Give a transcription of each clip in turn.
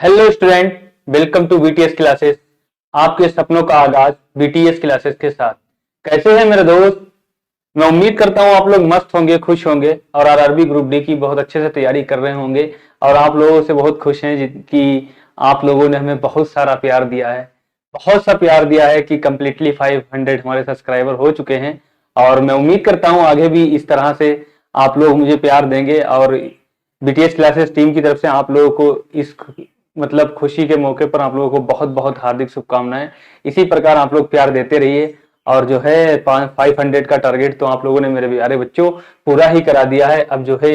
Hello student, welcome to BTS classes. आपके सपनों का आगाज बीटीएस क्लासेस के साथ। कैसे हैं मेरे दोस्त? मैं उम्मीद करता हूं आप लोग मस्त होंगे, खुश होंगे और आरआरबी ग्रुप डी की बहुत अच्छे से तैयारी कर रहे होंगे। और आप लोगों से बहुत खुश हैं कि आप लोगों ने हमें बहुत सारा प्यार दिया है, बहुत सा प्यार दिया है कि कंप्लीटली 500 हमारे सब्सक्राइबर हो चुके हैं। और मैं उम्मीद करता हूं आगे भी इस तरह से आप लोग मुझे प्यार देंगे। और बीटीएस क्लासेस टीम की तरफ से आप लोगों को इस मतलब खुशी के मौके पर आप लोगों को बहुत बहुत हार्दिक शुभकामनाएं। इसी प्रकार आप लोग प्यार देते रहिए। और जो है 500 का टारगेट तो आप लोगों ने मेरे प्यारे बच्चों पूरा ही करा दिया है। अब जो है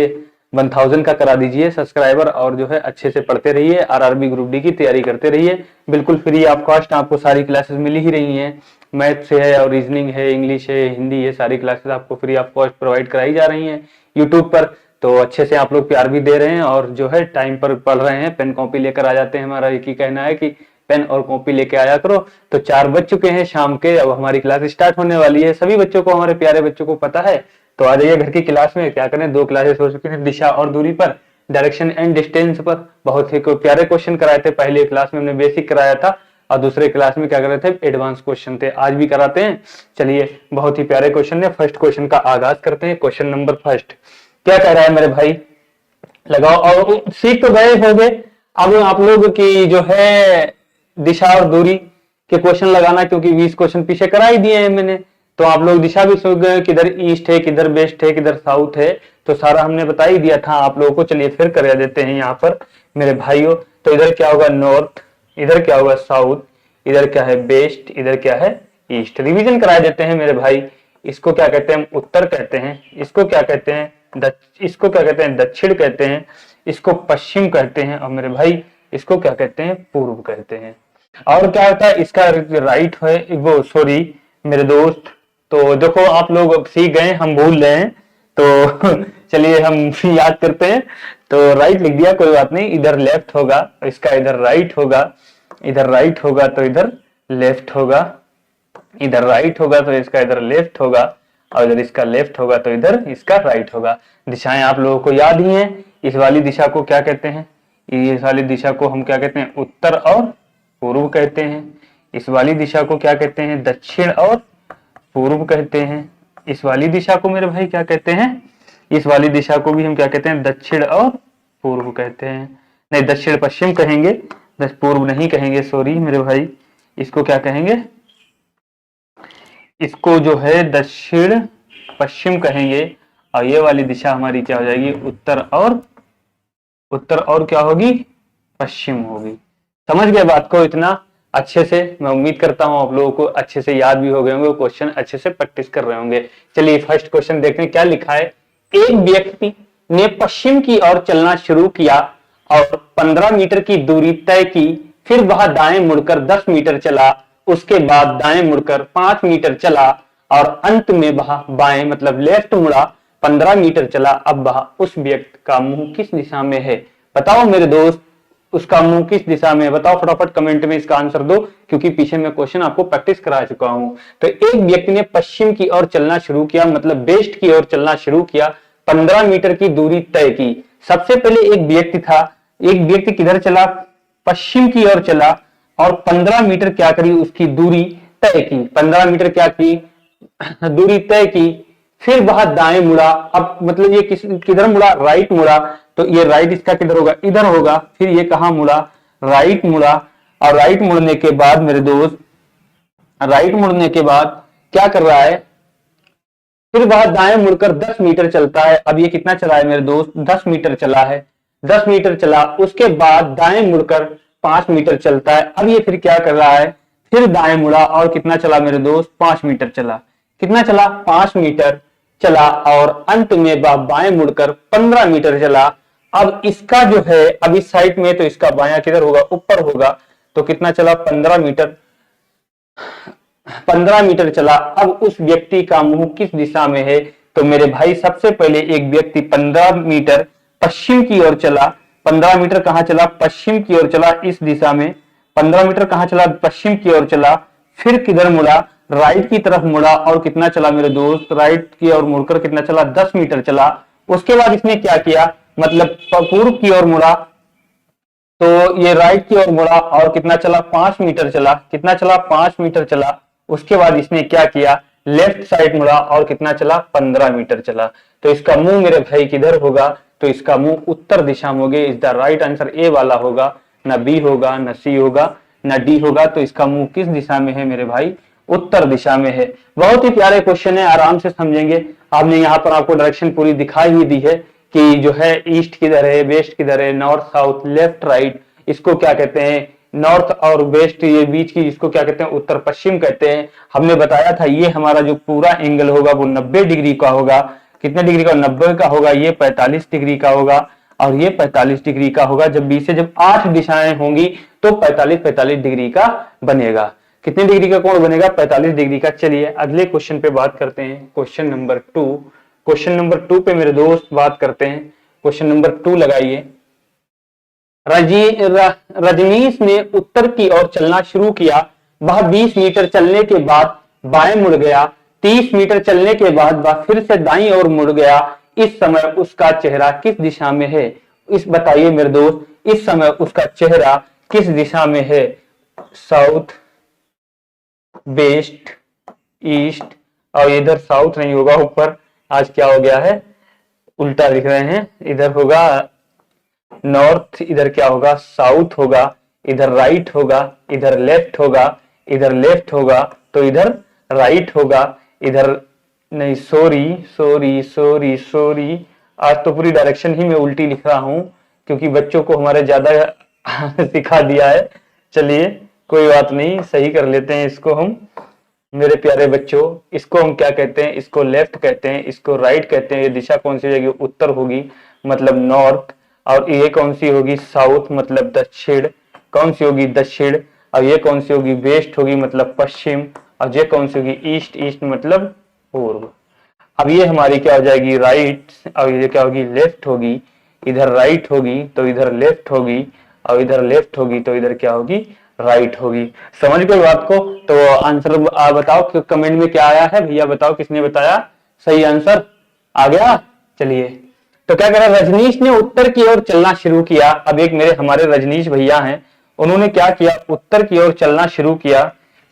1000 का करा दीजिए सब्सक्राइबर और जो है अच्छे से पढ़ते रहिए, आरआरबी ग्रुप डी की तैयारी करते रहिए। बिल्कुल फ्री ऑफ कॉस्ट आपको सारी क्लासेस मिल ही रही हैं। मैथ से है और रीजनिंग है, इंग्लिश है, हिंदी है, सारी क्लासेस आपको फ्री ऑफ कॉस्ट प्रोवाइड कराई जा रही हैं यूट्यूब पर। तो अच्छे से आप लोग प्यार भी दे रहे हैं और जो है टाइम पर पढ़ रहे हैं। पेन कॉपी लेकर आ जाते हैं। हमारा एक ही कहना है कि पेन और कॉपी लेके आया करो। तो 4 बज चुके हैं शाम के, अब हमारी क्लास स्टार्ट होने वाली है। सभी बच्चों को, हमारे प्यारे बच्चों को पता है। तो आ जाइए घर की क्लास में। क्या करें, 2 क्लासेस हो चुकी हैं, दिशा और दूरी पर, डायरेक्शन एंड डिस्टेंस पर। बहुत ही प्यारे क्वेश्चन कराए थे। पहले क्लास में हमने बेसिक कराया था और दूसरे क्लास में क्या कर रहे थे, एडवांस क्वेश्चन थे। आज भी कराते हैं। चलिए, बहुत ही प्यारे क्वेश्चन है। फर्स्ट क्वेश्चन का आगाज करते हैं। क्वेश्चन नंबर फर्स्ट क्या कह रहा है मेरे भाई, लगाओ। और सीख तो गए होंगे। अब आप लोग की जो है दिशा और दूरी के क्वेश्चन लगाना, क्योंकि 20 क्वेश्चन पीछे करा ही दिए हैं मैंने। तो आप लोग दिशा भी सोच गए किधर ईस्ट है, किधर वेस्ट है, किधर साउथ है। तो सारा हमने बता ही दिया था आप लोगों को। चलिए फिर कर देते हैं यहाँ पर मेरे भाइयों। तो इधर क्या होगा, नॉर्थ। इधर क्या होगा, साउथ। इधर क्या है, वेस्ट। इधर क्या है, ईस्ट। रिवीजन करा देते हैं मेरे भाई। इसको क्या कहते हैं, उत्तर कहते हैं। इसको क्या कहते हैं, इसको क्या कहते हैं, दक्षिण कहते हैं। इसको पश्चिम कहते हैं। और मेरे भाई इसको क्या कहते हैं, पूर्व कहते हैं। और क्या होता है, इसका राइट है वो, सॉरी मेरे दोस्त। तो देखो आप लोग सीख गए, हम भूल रहे हैं। तो चलिए हम याद करते हैं। तो राइट लिख दिया, कोई बात नहीं। इधर लेफ्ट होगा, इसका इधर राइट होगा। इधर राइट होगा तो इधर लेफ्ट होगा। इधर राइट होगा तो इसका इधर लेफ्ट होगा। और इधर इसका लेफ्ट होगा तो इधर इसका राइट होगा। दिशाएं आप लोगों को याद ही हैं। इस वाली दिशा को क्या कहते हैं, इस वाली दिशा को हम क्या कहते हैं, उत्तर और पूर्व कहते हैं। इस वाली दिशा को क्या कहते हैं, दक्षिण और पूर्व कहते हैं। इस वाली दिशा को मेरे भाई क्या कहते हैं, इस वाली दिशा को भी हम क्या कहते हैं, दक्षिण और पूर्व कहते हैं। नहीं, दक्षिण पश्चिम कहेंगे, पूर्व नहीं कहेंगे, सॉरी मेरे भाई। इसको क्या कहेंगे, इसको जो है दक्षिण पश्चिम कहेंगे। और ये वाली दिशा हमारी क्या हो जाएगी, उत्तर और क्या होगी, पश्चिम होगी। समझ गए बात को इतना अच्छे से? मैं उम्मीद करता हूं आप लोगों को अच्छे से याद भी हो गए होंगे, क्वेश्चन अच्छे से प्रैक्टिस कर रहे होंगे। चलिए फर्स्ट क्वेश्चन देखते हैं क्या लिखा है। एक व्यक्ति ने पश्चिम की ओर चलना शुरू किया और 15 मीटर की दूरी तय की। फिर वह दाएं मुड़कर 10 मीटर चला। उसके बाद दाएं मुड़कर 5 मीटर चला और अंत में वह बाएं मतलब लेफ्ट मुड़ा, 15 मीटर चला। अब वह उस व्यक्ति का मुंह किस दिशा में है? बताओ मेरे दोस्त, उसका मुंह किस दिशा में है? बताओ फटाफट कमेंट में इसका आंसर दो, क्योंकि पीछे मैं क्वेश्चन आपको प्रैक्टिस करा चुका हूं। तो एक व्यक्ति ने पश्चिम की ओर चलना शुरू किया, मतलब वेस्ट की ओर चलना शुरू किया, 15 मीटर की दूरी तय की। सबसे पहले एक व्यक्ति था, एक व्यक्ति किधर चला, पश्चिम की ओर चला और 15 मीटर क्या करी, उसकी दूरी तय की। 15 मीटर क्या की, दूरी तय की। फिर वह दाएं मुड़ा। अब मतलब ये किधर मुड़ा, राइट मुड़ा। तो ये राइट इसका किधर होगा, इधर होगा। फिर ये कहां मुड़ा, राइट मुड़ा। और राइट मुड़ने के बाद मेरे दोस्त, राइट मुड़ने के बाद क्या कर रहा है, फिर वह दाएं मुड़कर 10 मीटर चलता है। अब ये कितना चला है मेरे दोस्त, 10 मीटर चला है। 10 मीटर चला, उसके बाद दाएं मुड़कर 5 मीटर चलता है। अब ये फिर क्या कर रहा है, फिर दाएं मुड़ा और कितना चला मेरे दोस्त, 5 मीटर चला। कितना चला, 5 मीटर चला और अंत में वह बाएं मुड़कर 15 मीटर चला। अब इसका जो है, अब इस साइड में तो इसका बायां किधर होगा, ऊपर होगा। तो कितना चला, 15 मीटर, 15 मीटर चला। अब उस व्यक्ति का मुंह किस दिशा में है? तो मेरे भाई सबसे पहले एक व्यक्ति 15 मीटर पश्चिम की ओर चला। 15 मीटर कहां चला, पश्चिम की ओर चला, इस दिशा में। 15 मीटर कहां चला, पश्चिम की ओर चला। फिर किधर मुड़ा, राइट की तरफ मुड़ा और कितना चला मेरे दोस्त, राइट की ओर मुड़कर कितना चला, 10 मीटर चला। उसके बाद इसने क्या किया, मतलब पूर्व की ओर मुड़ा। तो ये राइट की ओर मुड़ा और कितना चला, 5 मीटर चला। कितना चला, 5 मीटर चला। उसके बाद इसने क्या किया, लेफ्ट साइड मुड़ा और कितना चला, 15 मीटर चला। तो इसका मुंह मेरे भाई किधर होगा, तो इसका मुंह उत्तर दिशा में होगा। इस द राइट आंसर ए वाला होगा, न बी होगा, न सी होगा, न डी होगा। तो इसका मुंह किस दिशा में है मेरे भाई, उत्तर दिशा में है। बहुत ही प्यारे क्वेश्चन है, आराम से समझेंगे। आपने यहाँ पर आपको डायरेक्शन पूरी दिखाई ही दी है कि जो है ईस्ट किधर है, वेस्ट किधर है, नॉर्थ साउथ लेफ्ट राइट, इसको क्या कहते हैं, नॉर्थ और वेस्ट ये बीच की, इसको क्या कहते हैं, उत्तर पश्चिम कहते हैं। हमने बताया था ये हमारा जो पूरा एंगल होगा वो 90 डिग्री का होगा। कितने डिग्री का, 90 का होगा। ये 45 डिग्री का होगा और ये 45 डिग्री का होगा। जब बीच से जब 8 दिशाएं होंगी तो 45 डिग्री का बनेगा। कितने डिग्री का कोण बनेगा, 45 डिग्री का। चलिए अगले क्वेश्चन पे बात करते हैं, क्वेश्चन नंबर 2। क्वेश्चन नंबर 2 पे मेरे दोस्त बात करते हैं। क्वेश्चन नंबर 2 लगाइए। रजनीश ने उत्तर की ओर चलना शुरू किया। वह 20 मीटर चलने के बाद बाएं मुड़ गया। 30 मीटर चलने के बाद वह फिर से दाईं ओर मुड़ गया। इस समय उसका चेहरा किस दिशा में है, इस बताइए मेरे दोस्त, इस समय उसका चेहरा किस दिशा में है। साउथ, वेस्ट, ईस्ट, और इधर साउथ नहीं होगा, ऊपर आज क्या हो गया है, उल्टा लिख रहे हैं। इधर होगा नॉर्थ, इधर क्या होगा, साउथ होगा। इधर राइट होगा, इधर लेफ्ट होगा, इधर लेफ्ट होगा तो इधर राइट होगा। इधर नहीं, सॉरी सॉरी सॉरी सॉरी, आज तो पूरी डायरेक्शन ही मैं उल्टी लिख रहा हूं क्योंकि बच्चों को हमारे ज्यादा सिखा दिया है। चलिए कोई बात नहीं, सही कर लेते हैं इसको हम। मेरे प्यारे बच्चों, इसको हम क्या कहते हैं, इसको लेफ्ट कहते हैं, इसको राइट कहते हैं। ये दिशा कौन सी हो जाएगी, उत्तर होगी, मतलब नॉर्थ। और ये कौन सी होगी, साउथ, मतलब दक्षिण। कौन सी होगी, दक्षिण। और ये कौन सी होगी, वेस्ट होगी, मतलब पश्चिम। और ये कौन सी होगी, ईस्ट, ईस्ट मतलब पूर्व। अब ये हमारी क्या हो जाएगी, राइट, और ये क्या होगी, लेफ्ट होगी। इधर राइट होगी तो इधर लेफ्ट होगी, और इधर लेफ्ट होगी तो इधर क्या होगी, राइट होगी। समझ गए बात को। तो आंसर बताओ कि कमेंट में क्या आया है, भैया बताओ किसने बताया सही आंसर आ गया। चलिए, तो क्या करा, रजनीश ने उत्तर की ओर चलना शुरू किया। अब एक मेरे हमारे रजनीश भैया हैं, उन्होंने क्या किया, उत्तर की ओर चलना शुरू किया।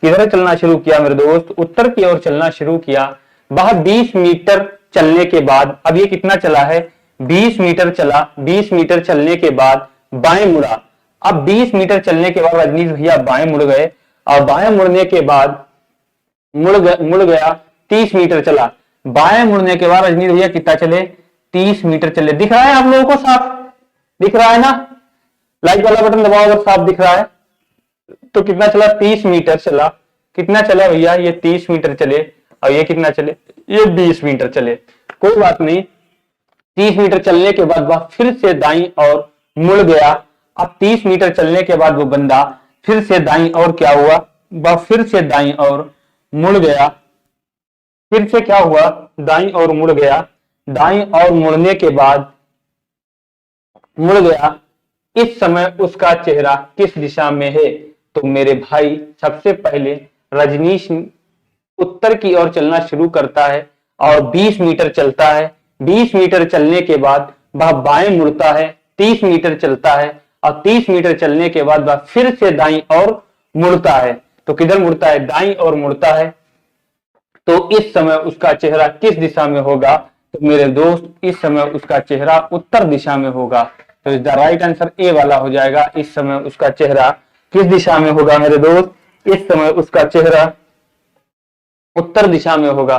किधर चलना शुरू किया मेरे दोस्त, उत्तर की ओर चलना शुरू किया। वह 20 मीटर चलने के बाद, अब ये कितना चला है, 20 मीटर चला। 20 मीटर चलने के बाद बाएं मुड़ा। अब 20 मीटर चलने के बाद रजनीश भैया बाएं मुड़ गए, और बाएं मुड़ने के बाद मुड़ गया, 30 मीटर चला। बाएं मुड़ने के बाद रजनीश भैया कितना चले, 30 मीटर चले। दिख रहा है आप लोगों को, साफ दिख रहा है ना, लाइक वाला बटन दबाओ अगर साफ दिख रहा है। तो कितना चला, 30 मीटर चला। कितना चला भैया, ये 30 मीटर चले, और ये कितना चले, ये 20 मीटर चले। कोई बात नहीं, 30 मीटर चलने के बाद वह फिर से दाईं ओर मुड़ गया। अब 30 मीटर चलने के बाद वो बंदा फिर से दाईं ओर क्या हुआ, वह फिर से दाईं ओर मुड़ गया। फिर से क्या हुआ, दाईं ओर मुड़ गया। दाईं ओर मुड़ने के बाद मुड़ गया। इस समय उसका चेहरा किस दिशा में है। तो मेरे भाई सबसे पहले रजनीश उत्तर की ओर चलना शुरू करता है और 20 मीटर चलता है। 20 मीटर चलने के बाद वह बाएं मुड़ता है, 30 मीटर चलता है, और 30 मीटर चलने के बाद वह फिर से दाईं ओर मुड़ता है। तो किधर मुड़ता है, दाईं ओर मुड़ता है। तो इस समय उसका चेहरा किस दिशा में होगा, तो मेरे दोस्त इस समय उसका चेहरा उत्तर दिशा में होगा। तो इस द राइट आंसर ए वाला हो जाएगा। इस समय उसका चेहरा किस दिशा में होगा मेरे दोस्त, इस समय उसका चेहरा उत्तर दिशा में होगा।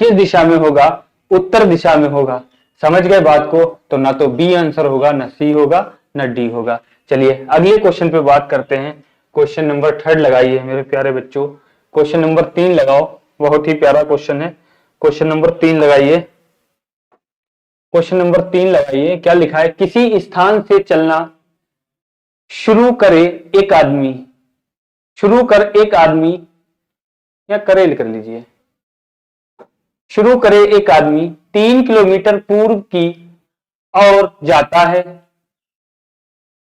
किस दिशा में होगा, उत्तर दिशा में होगा। समझ गए बात को। तो ना तो बी आंसर होगा, ना सी होगा, ना डी होगा। चलिए अगले क्वेश्चन पे बात करते हैं। क्वेश्चन नंबर 3 लगाइए मेरे प्यारे बच्चों। क्वेश्चन नंबर 3 लगाओ, बहुत ही प्यारा क्वेश्चन है। क्वेश्चन नंबर 3 लगाइए। क्वेश्चन नंबर 3 लगाइए। क्या लिखा है, किसी स्थान से चलना शुरू करे एक आदमी, शुरू कर एक आदमी, या करेल कर लीजिए, शुरू करे एक आदमी 3 किलोमीटर पूर्व की ओर जाता है।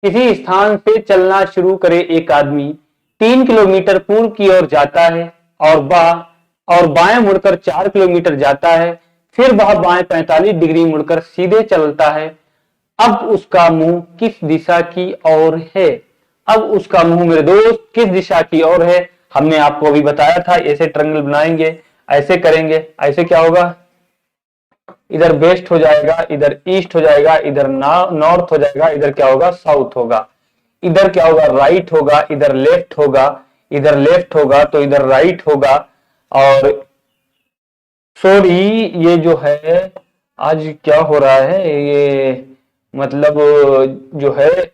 किसी स्थान से चलना शुरू करे एक आदमी 3 किलोमीटर पूर्व की ओर जाता है और बाएं मुड़कर 4 किलोमीटर जाता है। फिर वह बाएं 45 डिग्री मुड़कर सीधे चलता है। अब उसका मुंह किस दिशा की ओर है? अब उसका मुंह मेरे दोस्त किस दिशा की ओर है? हमने आपको अभी बताया था, ऐसे ट्रायंगल बनाएंगे, ऐसे करेंगे, ऐसे क्या होगा, इधर वेस्ट हो जाएगा, इधर ईस्ट हो जाएगा, इधर नॉर्थ हो जाएगा, इधर क्या होगा, साउथ होगा। इधर क्या होगा, राइट होगा, इधर लेफ्ट होगा, इधर लेफ्ट होगा तो इधर राइट होगा। और सॉरी, ये जो है आज क्या हो रहा है, ये मतलब जो है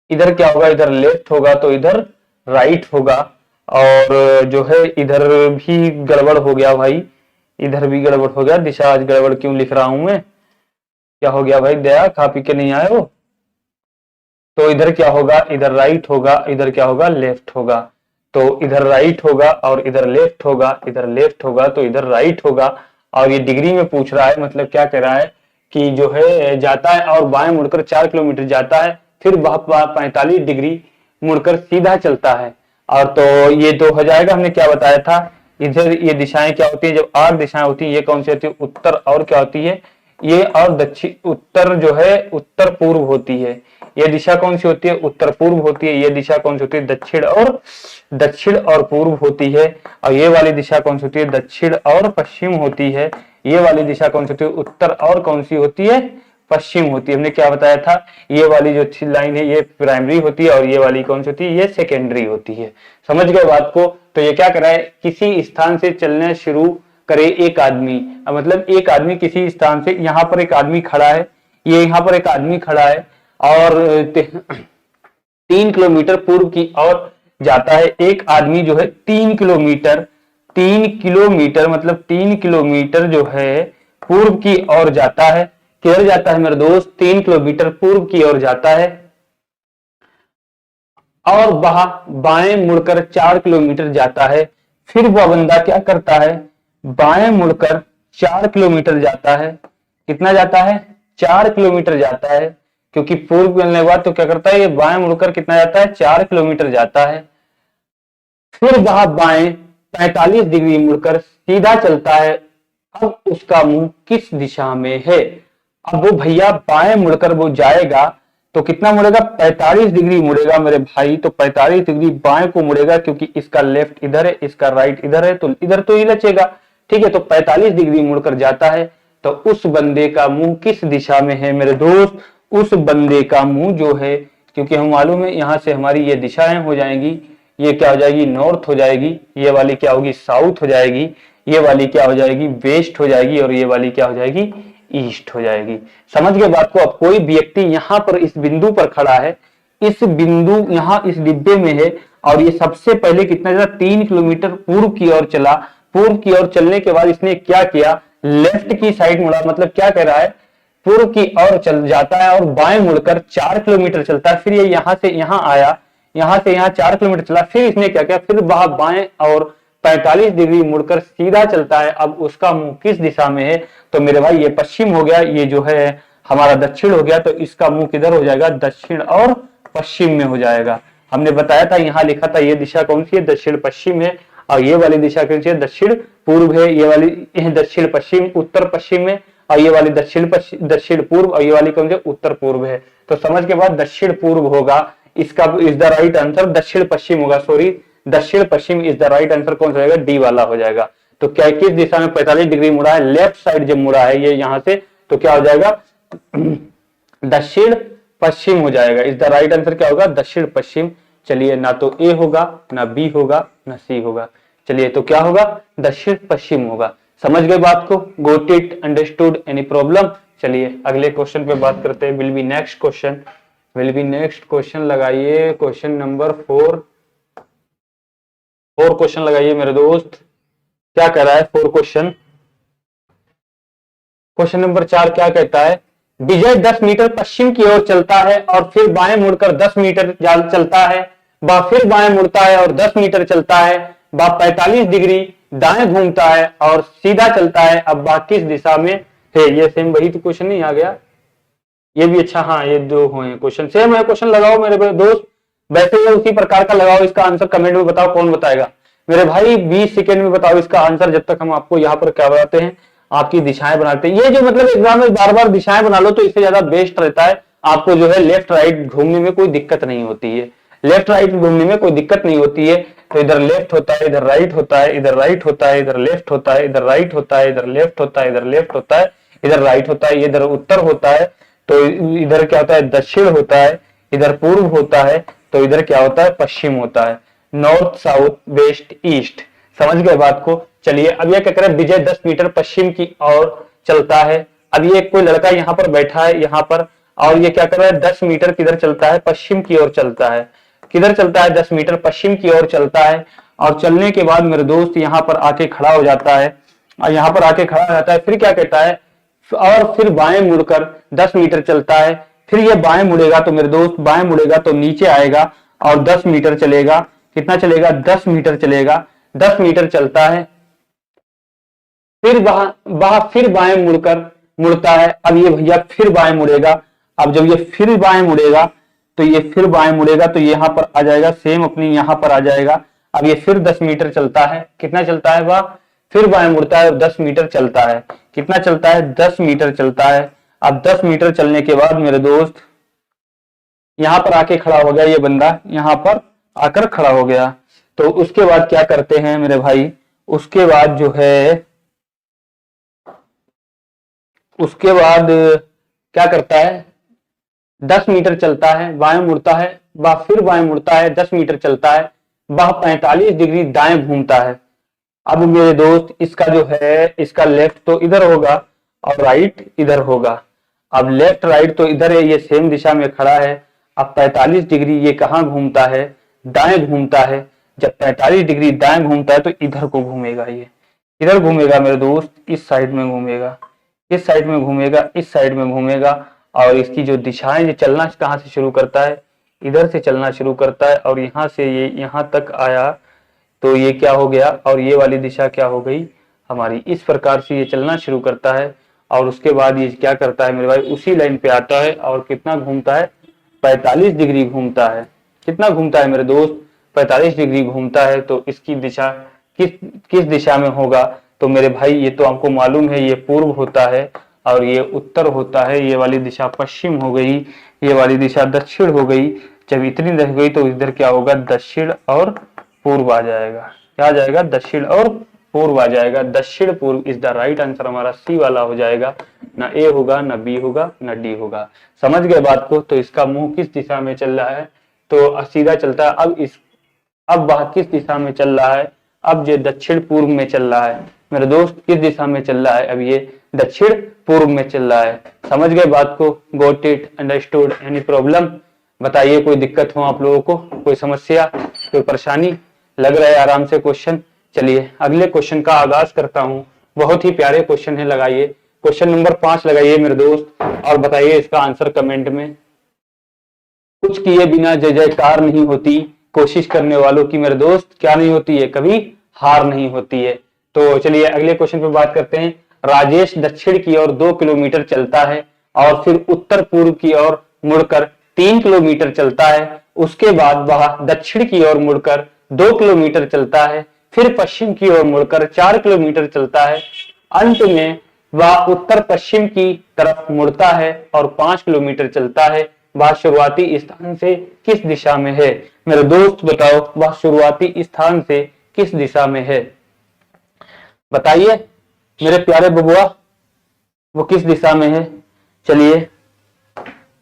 इधर क्या होगा, इधर लेफ्ट होगा तो इधर राइट होगा। और जो है इधर भी गड़बड़ हो गया भाई, इधर भी गड़बड़ हो गया, दिशा आज गड़बड़ क्यों लिख रहा हूं मैं, क्या हो गया भाई, दया खा पी के नहीं आए हो? तो इधर क्या होगा, इधर राइट होगा, इधर क्या होगा, लेफ्ट होगा। तो इधर राइट होगा और इधर लेफ्ट होगा, इधर लेफ्ट होगा तो इधर राइट होगा। और ये डिग्री में पूछ रहा है, मतलब क्या कह रहा है कि जो है जाता है और बाएं मुड़कर 4 किलोमीटर जाता है, फिर वह 45 डिग्री मुड़कर सीधा चलता है। और तो ये तो हो जाएगा, हमने क्या बताया था, इधर ये दिशाएं क्या होती है, जब 8 दिशाएं होती है, ये कौन सी होती है, उत्तर और क्या होती है, ये और दक्षिण, उत्तर जो है उत्तर पूर्व होती है। ये दिशा कौन सी होती है, उत्तर पूर्व होती है। ये दिशा कौन सी होती है, दक्षिण और पूर्व होती है। और ये वाली दिशा कौन सी होती है, दक्षिण और पश्चिम होती है। ये वाली दिशा कौन सी होती है, उत्तर और कौन सी होती है, पश्चिम होती है। हमने क्या बताया था, ये वाली जो लाइन है ये प्राइमरी होती है और ये वाली कौन सी होती है, ये सेकेंडरी होती है। समझ गए बात को? तो ये क्या कर रहा है, किसी स्थान से चलना शुरू करे एक आदमी, मतलब एक आदमी किसी स्थान से, यहाँ पर एक आदमी खड़ा है, ये यहाँ पर एक आदमी खड़ा है और 3 किलोमीटर पूर्व की ओर जाता है। एक आदमी जो है 3 किलोमीटर मतलब 3 किलोमीटर जो है पूर्व की ओर जाता है। किधर जाता है मेरे दोस्त, 3 किलोमीटर पूर्व की ओर जाता है और वह बाएं मुड़कर 4 किलोमीटर जाता है। फिर वह बंदा क्या करता है, बाएं मुड़कर 4 किलोमीटर जाता है। कितना जाता है, 4 किलोमीटर जाता है, क्योंकि पूर्व मिलने के बाद तो क्या करता है, ये बाएं मुड़कर कितना जाता है, 4 किलोमीटर जाता है। फिर वह बाएं 45 डिग्री मुड़कर सीधा चलता है। अब उसका मुंह किस दिशा में है? अब वो भैया बाएं मुड़कर वो जाएगा तो कितना मुड़ेगा, 45 डिग्री मुड़ेगा मेरे भाई। तो 45 डिग्री बाएं को मुड़ेगा, क्योंकि इसका लेफ्ट इधर है, इसका राइट इधर है, तो इधर तो ही लचेगा। ठीक है, तो 45 डिग्री मुड़कर जाता है। तो उस बंदे का मुंह किस दिशा में है मेरे दोस्त? उस बंदे का मुंह जो है, क्योंकि हम मालूम है यहां से हमारी ये दिशाएं हो जाएंगी, ये क्या हो जाएगी, नॉर्थ हो जाएगी, ये वाली क्या होगी, साउथ हो जाएगी, ये वाली क्या हो जाएगी, वेस्ट हो जाएगी, और ये वाली क्या हो जाएगी, ईस्ट हो जाएगी। समझ गए बात को? अब कोई व्यक्ति यहाँ पर इस बिंदु पर खड़ा है, इस बिंदु यहाँ इस डिब्बे में है, और ये सबसे पहले कितना चला, 3 किलोमीटर पूर्व की ओर चला। पूर्व की ओर चलने के बाद इसने क्या किया, लेफ्ट की साइड मुड़ा, मतलब क्या कह रहा है, पूर्व की ओर चल जाता है और बाएं मुड़कर 4 किलोमीटर चलता है। फिर ये यहाँ से यहाँ आया, यहाँ से यहाँ 4 किलोमीटर चला, फिर इसने क्या किया, फिर वह बाएं और 45 डिग्री मुड़कर सीधा चलता है। अब उसका मुंह किस दिशा में है? तो मेरे भाई ये पश्चिम हो गया, ये जो है हमारा दक्षिण हो गया, तो इसका मुंह किधर हो जाएगा, दक्षिण और पश्चिम में हो जाएगा। हमने बताया था, यहाँ लिखा था ये दिशा कौन सी है, दक्षिण पश्चिम है, और ये वाली दिशा कौन सी है, दक्षिण पूर्व है। ये वाली दक्षिण पश्चिम, उत्तर पश्चिम है, और ये वाली दक्षिण पूर्व, और ये वाली कौन सी, उत्तर पूर्व है। तो समझ के बाद दक्षिण पूर्व होगा, इसका इज द राइट आंसर, दक्षिण पश्चिम होगा, सॉरी दक्षिण पश्चिम इज द राइट आंसर, कौन सा हो जाएगा, डी वाला हो जाएगा। तो क्या किस दिशा में 45 डिग्री मुड़ा है, लेफ्ट साइड जब मुड़ा है ये यहां से, तो क्या हो जाएगा, दक्षिण पश्चिम हो जाएगा। इज द राइट आंसर क्या होगा, दक्षिण पश्चिम। चलिए, ना तो ए होगा, ना बी होगा, ना सी होगा। चलिए, तो क्या होगा, दक्षिण पश्चिम होगा। समझ गए बात को, got it, understood, any problem? चलिए अगले क्वेश्चन पे बात करते हैं। विल बी नेक्स्ट क्वेश्चन लगाइए, क्वेश्चन नंबर 4 क्वेश्चन लगाइए मेरे दोस्त। क्या कह रहा है 4 क्वेश्चन नंबर 4 क्या कहता है, विजय 10 मीटर पश्चिम की ओर चलता है और फिर बाएं मुड़कर 10 मीटर चलता है, वह फिर बाएं मुड़ता है और 10 मीटर चलता है, वह 45 डिग्री दाएं घूमता है और सीधा चलता है। अब वह किस दिशा में है? ये सेम वही तो क्वेश्चन नहीं आ गया, ये भी अच्छा, हाँ ये दो हुए क्वेश्चन, सेम है क्वेश्चन। लगाओ मेरे दोस्त, वैसे ही उसी प्रकार का लगाओ। इसका आंसर कमेंट में बताओ, कौन बताएगा मेरे भाई, 20 सेकंड में बताओ इसका आंसर, जब तक हम आपको यहाँ पर क्या बताते हैं, आपकी दिशाएं बनाते हैं। ये जो मतलब एग्जाम में बार बार दिशाएं बना लो तो इससे ज्यादा बेस्ट रहता है, आपको जो है लेफ्ट राइट घूमने में कोई दिक्कत नहीं होती है, लेफ्ट राइट घूमने में कोई दिक्कत नहीं होती है। तो इधर लेफ्ट होता है, इधर राइट होता है, इधर राइट होता है, इधर लेफ्ट होता है, इधर राइट होता है, इधर लेफ्ट होता है, इधर लेफ्ट होता है, इधर राइट होता है, इधर उत्तर होता है, तो इधर क्या होता है दक्षिण होता है, इधर पूर्व होता है, तो इधर क्या होता है पश्चिम होता है, नॉर्थ साउथ वेस्ट ईस्ट। समझ गए बात को। चलिए अब यह क्या करे, विजय 10 मीटर पश्चिम की ओर चलता है। अब ये कोई लड़का यहाँ पर बैठा है यहाँ पर, और ये क्या कर रहा है 10 मीटर किधर चलता है, पश्चिम की ओर चलता है। किधर चलता है 10 मीटर पश्चिम की ओर चलता है। और चलने के बाद मेरे दोस्त यहाँ पर आके खड़ा हो जाता है, और यहाँ पर आके खड़ा हो जाता है, फिर क्या कहता है, और फिर बाएं मुड़कर 10 मीटर चलता है। फिर ये बाएं मुड़ेगा तो मेरे दोस्त बाएं मुड़ेगा तो नीचे आएगा और 10 मीटर चलेगा। कितना चलेगा 10 मीटर चलेगा, 10 मीटर चलता है। फिर वहां फिर बाएं मुड़ता है। अब ये भैया फिर बाएं मुड़ेगा। अब जब ये फिर बाएं मुड़ेगा तो ये फिर बाएं मुड़ेगा तो यहाँ पर आ जाएगा, सेम अपनी यहाँ पर आ जाएगा। अब ये फिर 10 मीटर चलता है। कितना चलता है वह, फिर बाएं मुड़ता है और 10 मीटर चलता है। कितना चलता है 10 मीटर चलता है। अब 10 मीटर चलने के बाद मेरे दोस्त यहाँ पर आके खड़ा हो गया, ये बंदा यहाँ पर आकर खड़ा हो गया। तो उसके बाद क्या करते हैं मेरे भाई, उसके बाद जो है, उसके बाद क्या करता है 10 मीटर चलता है, बाएं मुड़ता है, वह फिर बाएं मुड़ता है, 10 मीटर चलता है, वह 45 डिग्री दाएं घूमता है। अब मेरे दोस्त इसका जो है, इसका लेफ्ट तो इधर होगा और राइट इधर होगा। अब लेफ्ट राइट तो इधर है, ये सेम दिशा में खड़ा है। अब 45 डिग्री ये कहाँ घूमता है, दाएं घूमता है। जब 45 डिग्री दाएं घूमता है तो इधर को घूमेगा, ये इधर घूमेगा मेरे दोस्त, इस साइड में घूमेगा, इस साइड में घूमेगा, इस साइड में घूमेगा। और इसकी जो दिशाएं, जो चलना कहाँ से शुरू करता है, इधर से चलना शुरू करता है और यहाँ से ये यहाँ तक आया तो ये क्या हो गया, और ये वाली दिशा क्या हो गई हमारी। इस प्रकार से ये चलना शुरू करता है और उसके बाद ये क्या करता है मेरे भाई, उसी लाइन पे आता है और कितना घूमता है 45 डिग्री घूमता है। कितना घूमता है मेरे दोस्त 45 डिग्री घूमता है। तो इसकी दिशा किस किस दिशा में होगा, तो मेरे भाई ये तो आपको मालूम है, ये पूर्व होता है और ये उत्तर होता है। ये वाली दिशा पश्चिम हो गई, ये वाली दिशा दक्षिण हो गई। जब इतनी रह गई तो इधर क्या होगा, दक्षिण और पूर्व आ जाएगा। क्या आ जाएगा, दक्षिण और पूर्व आ जाएगा। दक्षिण पूर्व इज द राइट आंसर, हमारा सी वाला हो जाएगा। ना ए होगा, ना बी होगा, ना डी होगा। समझ गए बात को। तो इसका मुंह किस दिशा में चल रहा है, तो सीधा चलता है। अब वह किस दिशा में चल रहा है, अब ये दक्षिण पूर्व में चल रहा है मेरे दोस्त। किस दिशा में चल रहा है, अब ये दक्षिण पूर्व में चल रहा है। समझ गए बात को, got it, understood, any problem, बताइए कोई दिक्कत हो आप लोगों को, कोई समस्या, कोई परेशानी, लग रहा है आराम से क्वेश्चन। चलिए अगले क्वेश्चन का आगाज करता हूं। बहुत ही प्यारे क्वेश्चन है, लगाइए क्वेश्चन नंबर 5 लगाइए मेरे दोस्त और बताइए इसका आंसर कमेंट में। कुछ किए बिना जय जयकार नहीं होती, कोशिश करने वालों की मेरे दोस्त क्या नहीं होती है, कभी हार नहीं होती है। तो चलिए अगले क्वेश्चन पे बात करते हैं। राजेश दक्षिण की ओर 2 किलोमीटर चलता है और फिर उत्तर पूर्व की ओर मुड़कर 3 किलोमीटर चलता है। उसके बाद वह दक्षिण की ओर मुड़कर 2 किलोमीटर चलता है, फिर पश्चिम की ओर मुड़कर 4 किलोमीटर चलता है। अंत में वह उत्तर पश्चिम की तरफ मुड़ता है और 5 किलोमीटर चलता है। वह शुरुआती स्थान से किस दिशा में है मेरे दोस्त, बताओ वह शुरुआती स्थान से किस दिशा में है, बताइए मेरे प्यारे बबुआ, वो किस दिशा में है। चलिए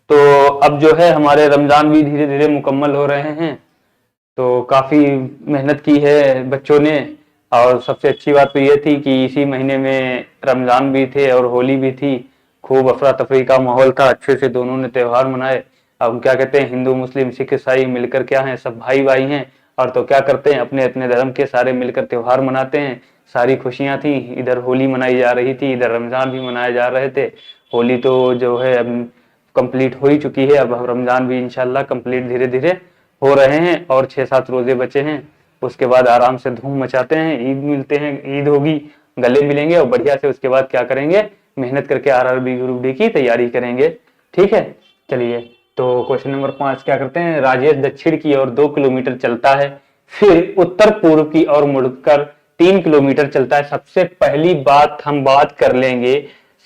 तो अब जो है हमारे रमजान भी धीरे धीरे मुकम्मल हो रहे हैं, तो काफी मेहनत की है बच्चों ने। और सबसे अच्छी बात तो ये थी कि इसी महीने में रमजान भी थे और होली भी थी। खूब अफरा तफरी का माहौल था, अच्छे से दोनों ने त्यौहार मनाए। अब क्या कहते हैं, हिंदू मुस्लिम सिख ईसाई मिलकर क्या है, सब भाई भाई हैं। और तो क्या करते हैं, अपने अपने धर्म के सारे मिलकर त्यौहार मनाते हैं। सारी खुशियां थी, इधर होली मनाई जा रही थी, इधर रमजान भी मनाए जा रहे थे। होली तो जो है अब कंप्लीट हो ही चुकी है, अब रमजान भी इंशाल्लाह कंप्लीट धीरे धीरे हो रहे हैं और 6-7 रोजे बचे हैं। उसके बाद आराम से धूम मचाते हैं, ईद मिलते हैं, ईद होगी, गले मिलेंगे और बढ़िया से उसके बाद क्या करेंगे, मेहनत करके आरआरबी ग्रुप डी की तैयारी करेंगे। ठीक है, चलिए तो क्वेश्चन नंबर 5 क्या करते हैं। राजेश दक्षिण की ओर 2 किलोमीटर चलता है, फिर उत्तर पूर्व की ओर मुड़कर 3 किलोमीटर चलता है। सबसे पहली बात हम बात कर लेंगे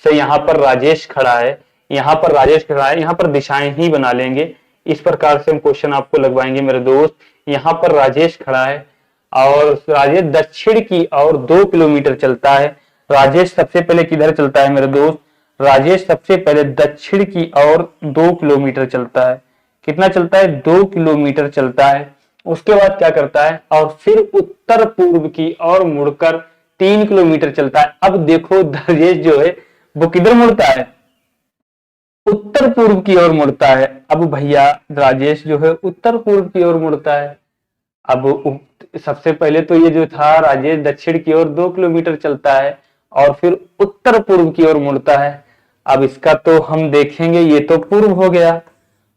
से यहाँ पर राजेश खड़ा है, यहाँ पर राजेश खड़ा है, यहाँ पर दिशाएं ही बना लेंगे। इस प्रकार से हम क्वेश्चन आपको लगवाएंगे मेरे दोस्त। यहाँ पर राजेश खड़ा है और राजेश दक्षिण की ओर 2 किलोमीटर चलता है। राजेश सबसे पहले किधर चलता है मेरे दोस्त? राजेश सबसे पहले दक्षिण की ओर 2 किलोमीटर चलता है। कितना चलता है? 2 किलोमीटर चलता है। उसके बाद क्या करता है? और फिर उत्तर पूर्व की ओर मुड़कर 3 किलोमीटर चलता है। अब देखो राजेश जो है वो किधर मुड़ता है? उत्तर पूर्व की ओर मुड़ता है। अब भैया राजेश जो है उत्तर पूर्व की ओर मुड़ता है। अब सबसे पहले तो ये जो था राजेश दक्षिण की ओर 2 किलोमीटर चलता है और फिर उत्तर पूर्व की ओर मुड़ता है। अब इसका तो हम देखेंगे, ये तो पूर्व हो गया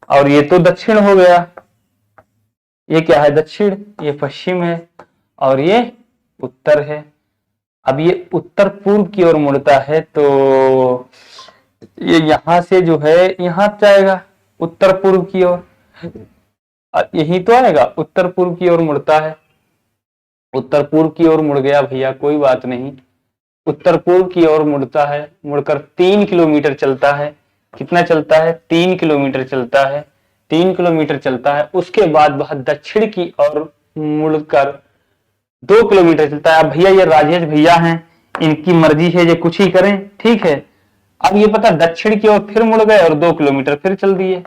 और ये तो दक्षिण हो गया। ये क्या है? दक्षिण, ये पश्चिम है और ये उत्तर है। अब ये उत्तर पूर्व की ओर मुड़ता है तो ये यहां से जो है यहां जाएगा उत्तर पूर्व की ओर, यही तो आएगा। उत्तर पूर्व की ओर मुड़ता है, उत्तर पूर्व की ओर मुड़ गया भैया, कोई बात नहीं। उत्तर पूर्व की ओर मुड़ता है, मुड़कर 3 किलोमीटर चलता है। कितना चलता है? 3 किलोमीटर चलता है। 3 किलोमीटर चलता है। उसके बाद वह दक्षिण की ओर मुड़कर 2 किलोमीटर चलता है। अब भैया ये राजेश भैया हैं, इनकी मर्जी है, ये कुछ ही करें, ठीक है। अब ये पता दक्षिण की ओर फिर मुड़ गए और 2 किलोमीटर फिर चल दिए।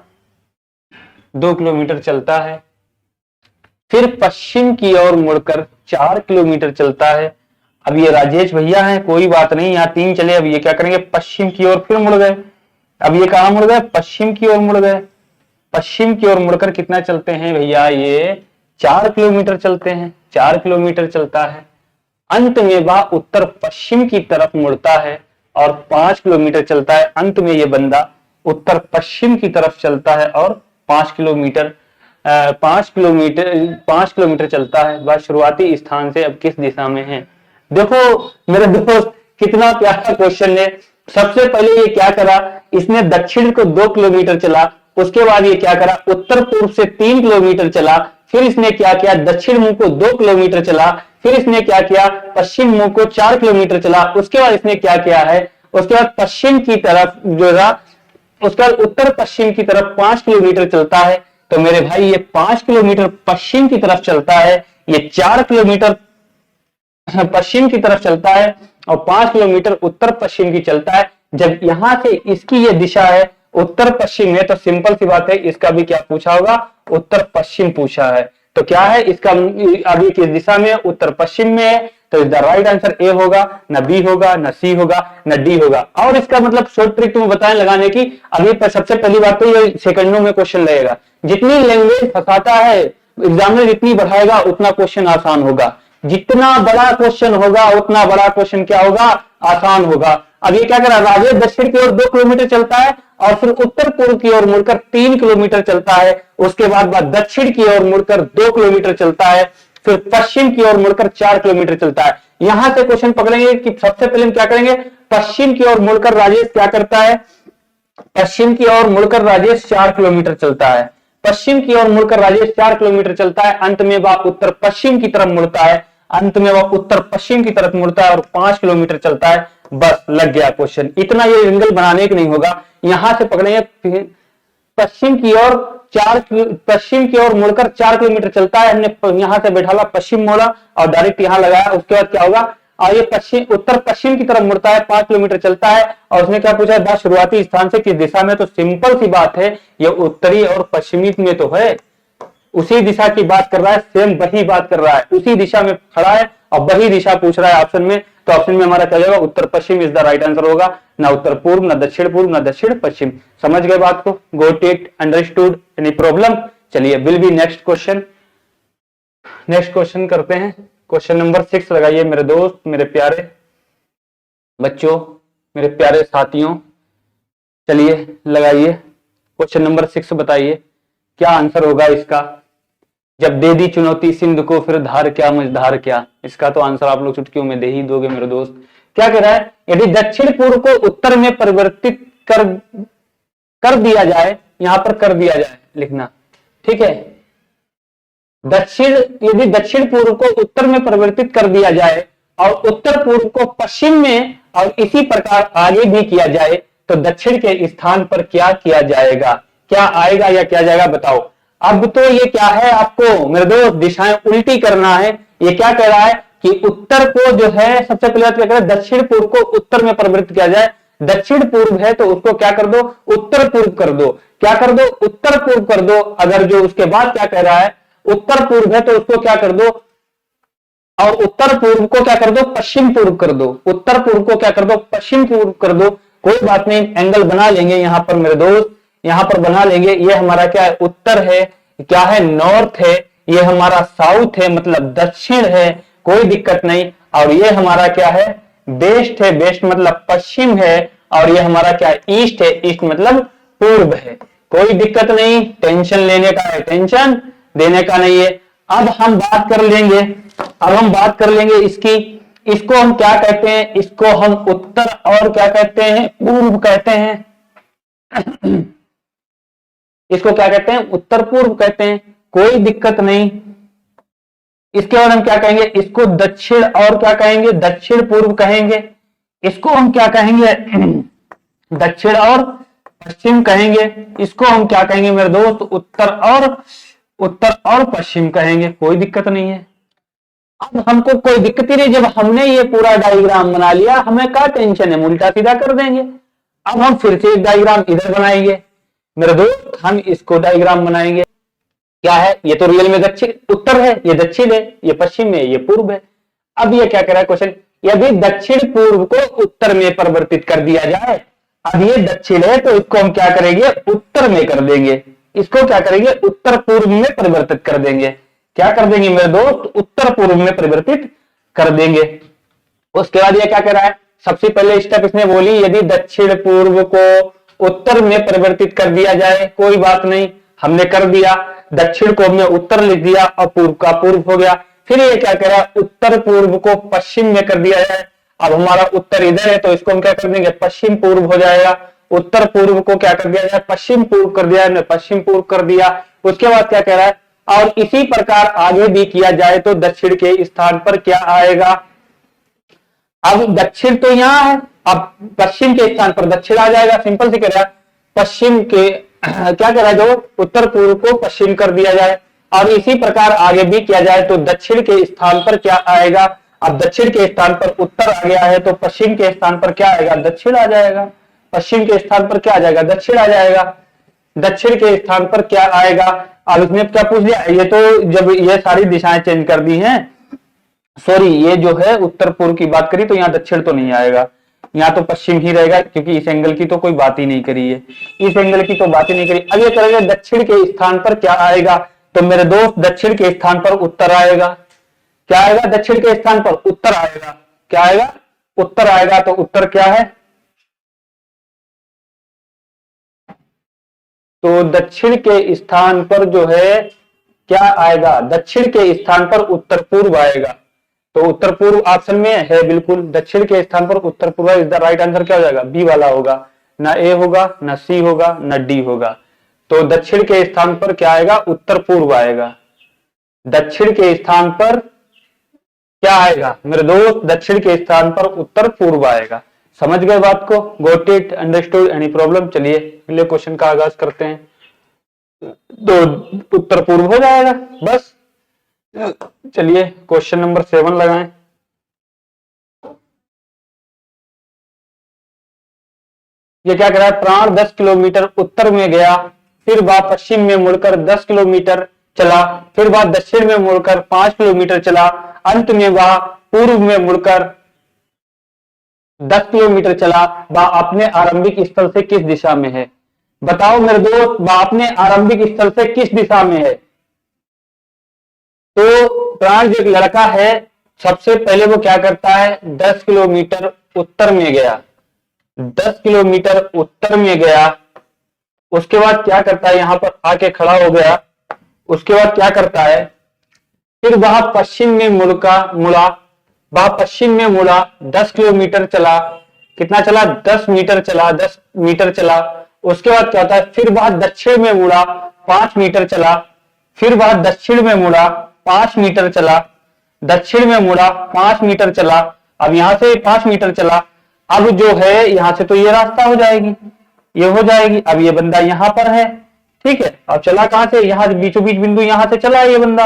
2 किलोमीटर चलता है, फिर पश्चिम की ओर मुड़कर 4 किलोमीटर चलता है। अब ये राजेश भैया हैं, कोई बात नहीं, यहाँ 3 चले। अब ये क्या करेंगे? पश्चिम की ओर फिर मुड़ गए। अब ये कहां मुड़ गए? पश्चिम की ओर मुड़ गए। पश्चिम की ओर मुड़कर कितना चलते हैं भैया? ये 4 किलोमीटर चलते हैं। 4 किलोमीटर चलता है। अंत में वह उत्तर पश्चिम की तरफ मुड़ता है और 5 किलोमीटर चलता है। अंत में ये बंदा उत्तर पश्चिम की तरफ चलता है और 5 किलोमीटर 5 किलोमीटर चलता है। वह शुरुआती स्थान से अब किस दिशा में है? देखो मेरे दोस्त, कितना प्यारा क्वेश्चन है। सबसे पहले ये क्या करा? इसने दक्षिण को 2 किलोमीटर चला। उसके बाद ये क्या करा? उत्तर पूर्व से 3 किलोमीटर चला। फिर इसने क्या किया? दक्षिण मुंह को 2 किलोमीटर चला। फिर इसने क्या किया? पश्चिम मुंह को 4 किलोमीटर चला। उसके बाद इसने क्या किया है? उसके बाद पश्चिम की तरफ जो था, उसके बाद उत्तर पश्चिम की तरफ 5 किलोमीटर चलता है। तो मेरे भाई ये 5 किलोमीटर पश्चिम की तरफ चलता है, ये 4 किलोमीटर पश्चिम की तरफ चलता है और 5 किलोमीटर उत्तर पश्चिम की चलता है। जब यहां से इसकी ये दिशा है उत्तर पश्चिम है, तो सिंपल सी बात है, इसका भी क्या पूछा होगा? उत्तर पश्चिम पूछा है। तो क्या है इसका? अभी किस दिशा में? उत्तर पश्चिम में है। तो इसका राइट आंसर ए होगा, न बी होगा, न सी होगा, न डी होगा। और इसका मतलब शॉर्ट ट्रिक तुम्हें बताएं लगाने की। अभी सबसे पहली बात तो ये सेकंडों में क्वेश्चन लगेगा। जितनी लैंग्वेज फंसाता है एग्जामिनर, जितनी बढ़ाएगा उतना क्वेश्चन आसान होगा। जितना बड़ा क्वेश्चन होगा उतना बड़ा क्वेश्चन क्या होगा? आसान होगा। अब ये क्या करा? राजेश दक्षिण की ओर 2 किलोमीटर चलता है और फिर उत्तर पूर्व की ओर मुड़कर 3 किलोमीटर चलता है। उसके बाद दक्षिण की ओर मुड़कर 2 किलोमीटर चलता है। फिर पश्चिम की ओर मुड़कर 4 किलोमीटर चलता है। यहां से क्वेश्चन पकड़ेंगे कि सबसे पहले हम क्या करेंगे? पश्चिम की ओर मुड़कर राजेश क्या करता है? पश्चिम की ओर मुड़कर राजेश 4 किलोमीटर चलता है। पश्चिम की ओर मुड़कर राजेश 4 किलोमीटर चलता है। अंत में वह उत्तर पश्चिम की तरफ मुड़ता है। अंत में वह उत्तर पश्चिम की तरफ मुड़ता है और 5 किलोमीटर चलता है। बस लग गया क्वेश्चन। इतना ये एंगल बनाने की नहीं होगा। यहां से पकड़ेंगे पश्चिम की ओर पश्चिम की ओर मुड़कर 4 किलोमीटर चलता है। हमने यहां से बैठाला, पश्चिम मोड़ा और डायरेक्ट यहां लगाया। उसके बाद क्या होगा? और ये पश्चिम उत्तर पश्चिम की तरफ मुड़ता है, 5 किलोमीटर चलता है। और उसने क्या पूछा है? बात शुरुआती स्थान से किस दिशा में? तो सिंपल सी बात है, ये उत्तरी और पश्चिमी में तो है, उसी दिशा की बात कर रहा है। सेम वही बात कर रहा है, उसी दिशा में खड़ा है और वही दिशा पूछ रहा है ऑप्शन में। तो ऑप्शन में हमारा क्या जाएगा? उत्तर पश्चिम इज द राइट आंसर होगा। ना उत्तर पूर्व, ना दक्षिण पूर्व, ना दक्षिण पश्चिम। समझ गए बात को? Got it, understood, any problem? चलिए will be next question. Next question करते हैं। क्वेश्चन नंबर 6 लगाइए मेरे दोस्त, मेरे प्यारे बच्चों, मेरे प्यारे साथियों। चलिए लगाइए क्वेश्चन नंबर 6। बताइए क्या आंसर होगा इसका? जब दे दी चुनौती सिंध को, फिर धार क्या मझधार क्या। इसका तो आंसर आप लोग चुटकियों में दे ही दोगे मेरे दोस्त। क्या कह रहा है? यदि दक्षिण पूर्व को उत्तर में परिवर्तित कर दिया जाए, यहां पर कर दिया जाए लिखना, ठीक है। यदि दक्षिण पूर्व को उत्तर में परिवर्तित कर दिया जाए और उत्तर पूर्व को पश्चिम में और इसी प्रकार आगे भी किया जाए तो दक्षिण के स्थान पर क्या किया जाएगा, क्या आएगा या क्या जाएगा बताओ। अब तो ये क्या है, आपको मेरे दोस्त दिशाएं उल्टी करना है। ये क्या कह रहा है कि उत्तर को जो है सबसे पहले क्या करें, दक्षिण पूर्व को उत्तर में परिवर्तित किया जाए। दक्षिण पूर्व है तो उसको क्या कर दो, उत्तर पूर्व कर दो। क्या कर दो, उत्तर पूर्व कर दो। अगर जो उसके बाद क्या कह रहा है, उत्तर पूर्व है तो उसको क्या कर दो, और उत्तर पूर्व को क्या कर दो, पश्चिम पूर्व कर दो। उत्तर पूर्व को क्या कर दो, पश्चिम पूर्व कर दो। कोई बात नहीं, एंगल बना लेंगे यहां पर मेरे दोस्त, यहां पर बना लेंगे। ये हमारा क्या है, उत्तर है, क्या है, नॉर्थ है। ये हमारा साउथ है, मतलब दक्षिण है, कोई दिक्कत नहीं। और ये हमारा क्या है, वेस्ट है, वेस्ट मतलब पश्चिम है। और ये हमारा क्या है, ईस्ट है, ईस्ट मतलब पूर्व है। कोई दिक्कत नहीं, टेंशन लेने का है, टेंशन देने का नहीं है। अब हम बात कर लेंगे, अब हम बात कर लेंगे इसकी, इसको हम क्या कहते हैं, इसको हम उत्तर और क्या कहते हैं, पूर्व कहते हैं। इसको क्या कहते हैं, उत्तर पूर्व कहते हैं, कोई दिक्कत नहीं। इसके बाद हम क्या कहेंगे, इसको दक्षिण और क्या कहेंगे, दक्षिण पूर्व कहेंगे। इसको हम क्या कहेंगे, दक्षिण और पश्चिम कहेंगे। इसको हम क्या कहेंगे मेरे दोस्त, उत्तर और पश्चिम कहेंगे। कोई दिक्कत नहीं है। अब हमको कोई दिक्कत ही नहीं, जब हमने ये पूरा डायग्राम बना लिया, हमें क्या टेंशन है, उल्टा सीधा कर देंगे। अब हम फिर से एक डायग्राम इधर बनाएंगे मेरे दोस्त, हम इसको डायग्राम बनाएंगे। क्या है, ये तो रियल में दक्षिण उत्तर है, ये दक्षिण है, ये पश्चिम है, ये पूर्व है। अब ये क्या कह रहा है क्वेश्चन, यदि दक्षिण पूर्व को उत्तर में परिवर्तित कर दिया जाए। अब ये दक्षिण है तो इसको हम क्या करेंगे, उत्तर में कर देंगे। इसको क्या करेंगे, उत्तर पूर्व में परिवर्तित कर देंगे। क्या कर देंगे मेरे दोस्त, उत्तर पूर्व में परिवर्तित कर देंगे। उसके बाद ये क्या कह रहा है, सबसे पहले स्टेप इसने बोली, यदि दक्षिण पूर्व को उत्तर में परिवर्तित कर दिया जाए। कोई बात नहीं, हमने कर दिया, दक्षिण को हमने उत्तर लिख दिया और पूर्व का पूर्व हो गया। फिर ये क्या कह रहा है, उत्तर पूर्व को पश्चिम में कर दिया जाए। अब हमारा उत्तर इधर है तो इसको हम क्या कर देंगे, पश्चिम पूर्व हो जाएगा। उत्तर पूर्व को क्या कर दिया जाए, पश्चिम पूर्व कर दिया, हमने पश्चिम पूर्व कर दिया। उसके बाद क्या कह रहा है, और इसी प्रकार आगे भी किया जाए तो दक्षिण के स्थान पर क्या आएगा। अब दक्षिण तो यहां है, अब पश्चिम के स्थान पर दक्षिण आ जाएगा। सिंपल से कह रहा है, पश्चिम के क्या कह रहा है, जो उत्तर पूर्व को पश्चिम कर दिया जाए और इसी प्रकार आगे भी किया जाए तो दक्षिण के स्थान पर क्या आएगा। अब दक्षिण के स्थान पर उत्तर आ गया है तो पश्चिम के स्थान पर क्या आएगा, दक्षिण आ जाएगा। पश्चिम के स्थान पर क्या आ जाएगा, दक्षिण आ जाएगा। दक्षिण के स्थान पर क्या आएगा। अब इसने क्या पूछ लिया, ये तो जब ये सारी दिशाएं चेंज कर दी हैं, सॉरी ये जो है उत्तर पूर्व की बात करी तो यहाँ दक्षिण तो नहीं आएगा, यहाँ तो पश्चिम ही रहेगा, क्योंकि इस एंगल की तो कोई बात ही नहीं करी है, इस एंगल की तो बात ही नहीं करी। अब ये करेंगे दक्षिण के स्थान पर क्या आएगा, तो मेरे दोस्त दक्षिण के स्थान पर उत्तर आएगा। क्या आएगा, दक्षिण के स्थान पर उत्तर आएगा। क्या आएगा, उत्तर आएगा। तो उत्तर क्या है, तो दक्षिण के स्थान पर जो है क्या आएगा, दक्षिण के स्थान पर उत्तर पूर्व आएगा। तो उत्तर पूर्व ऑप्शन में है बिल्कुल, दक्षिण के स्थान पर उत्तर पूर्व इज द राइट आंसर। क्या हो जाएगा, बी वाला होगा, ना ए होगा, ना सी होगा, ना डी होगा। तो दक्षिण के स्थान पर क्या आएगा, उत्तर पूर्व आएगा। दक्षिण के स्थान पर क्या आएगा मेरे दोस्त, दक्षिण के स्थान पर उत्तर पूर्व आएगा। समझ गए बात को, got it, understood, any problem. चलिए अगले क्वेश्चन का आगाज करते हैं। तो उत्तर पूर्व हो जाएगा बस। चलिए क्वेश्चन नंबर 7 लगाएं। ये क्या कह रहा है, प्राण 10 किलोमीटर उत्तर में गया, फिर वह पश्चिम में मुड़कर 10 किलोमीटर चला, फिर वह दक्षिण में मुड़कर 5 किलोमीटर चला, अंत में वह पूर्व में मुड़कर 10 किलोमीटर चला। वह अपने आरंभिक स्थल से किस दिशा में है। बताओ मेरे दोस्त, वह अपने आरंभिक स्थल से किस दिशा में है। तो प्राण जो एक लड़का है, सबसे पहले वो क्या करता है, 10 किलोमीटर उत्तर में गया, 10 किलोमीटर उत्तर में गया। उसके बाद क्या करता है, यहां पर आके खड़ा हो गया। उसके बाद क्या करता है, फिर वह पश्चिम में मुड़ा, वह पश्चिम में मुड़ा, 10 किलोमीटर चला। कितना चला, 10 मीटर चला, 10 मीटर चला। उसके बाद क्या होता है, फिर वह दक्षिण में मुड़ा, 5 मीटर चला, फिर वह दक्षिण में मुड़ा, 5 मीटर चला। दक्षिण में मुड़ा, 5 मीटर चला, अब यहां से 5 मीटर चला, अब जो है यहां से तो ये रास्ता हो जाएगी, ये हो जाएगी। अब ये बंदा यहां पर है, ठीक है। अब चला कहां से, यहां बीचों बीच बिंदु यहां से चला है ये बंदा।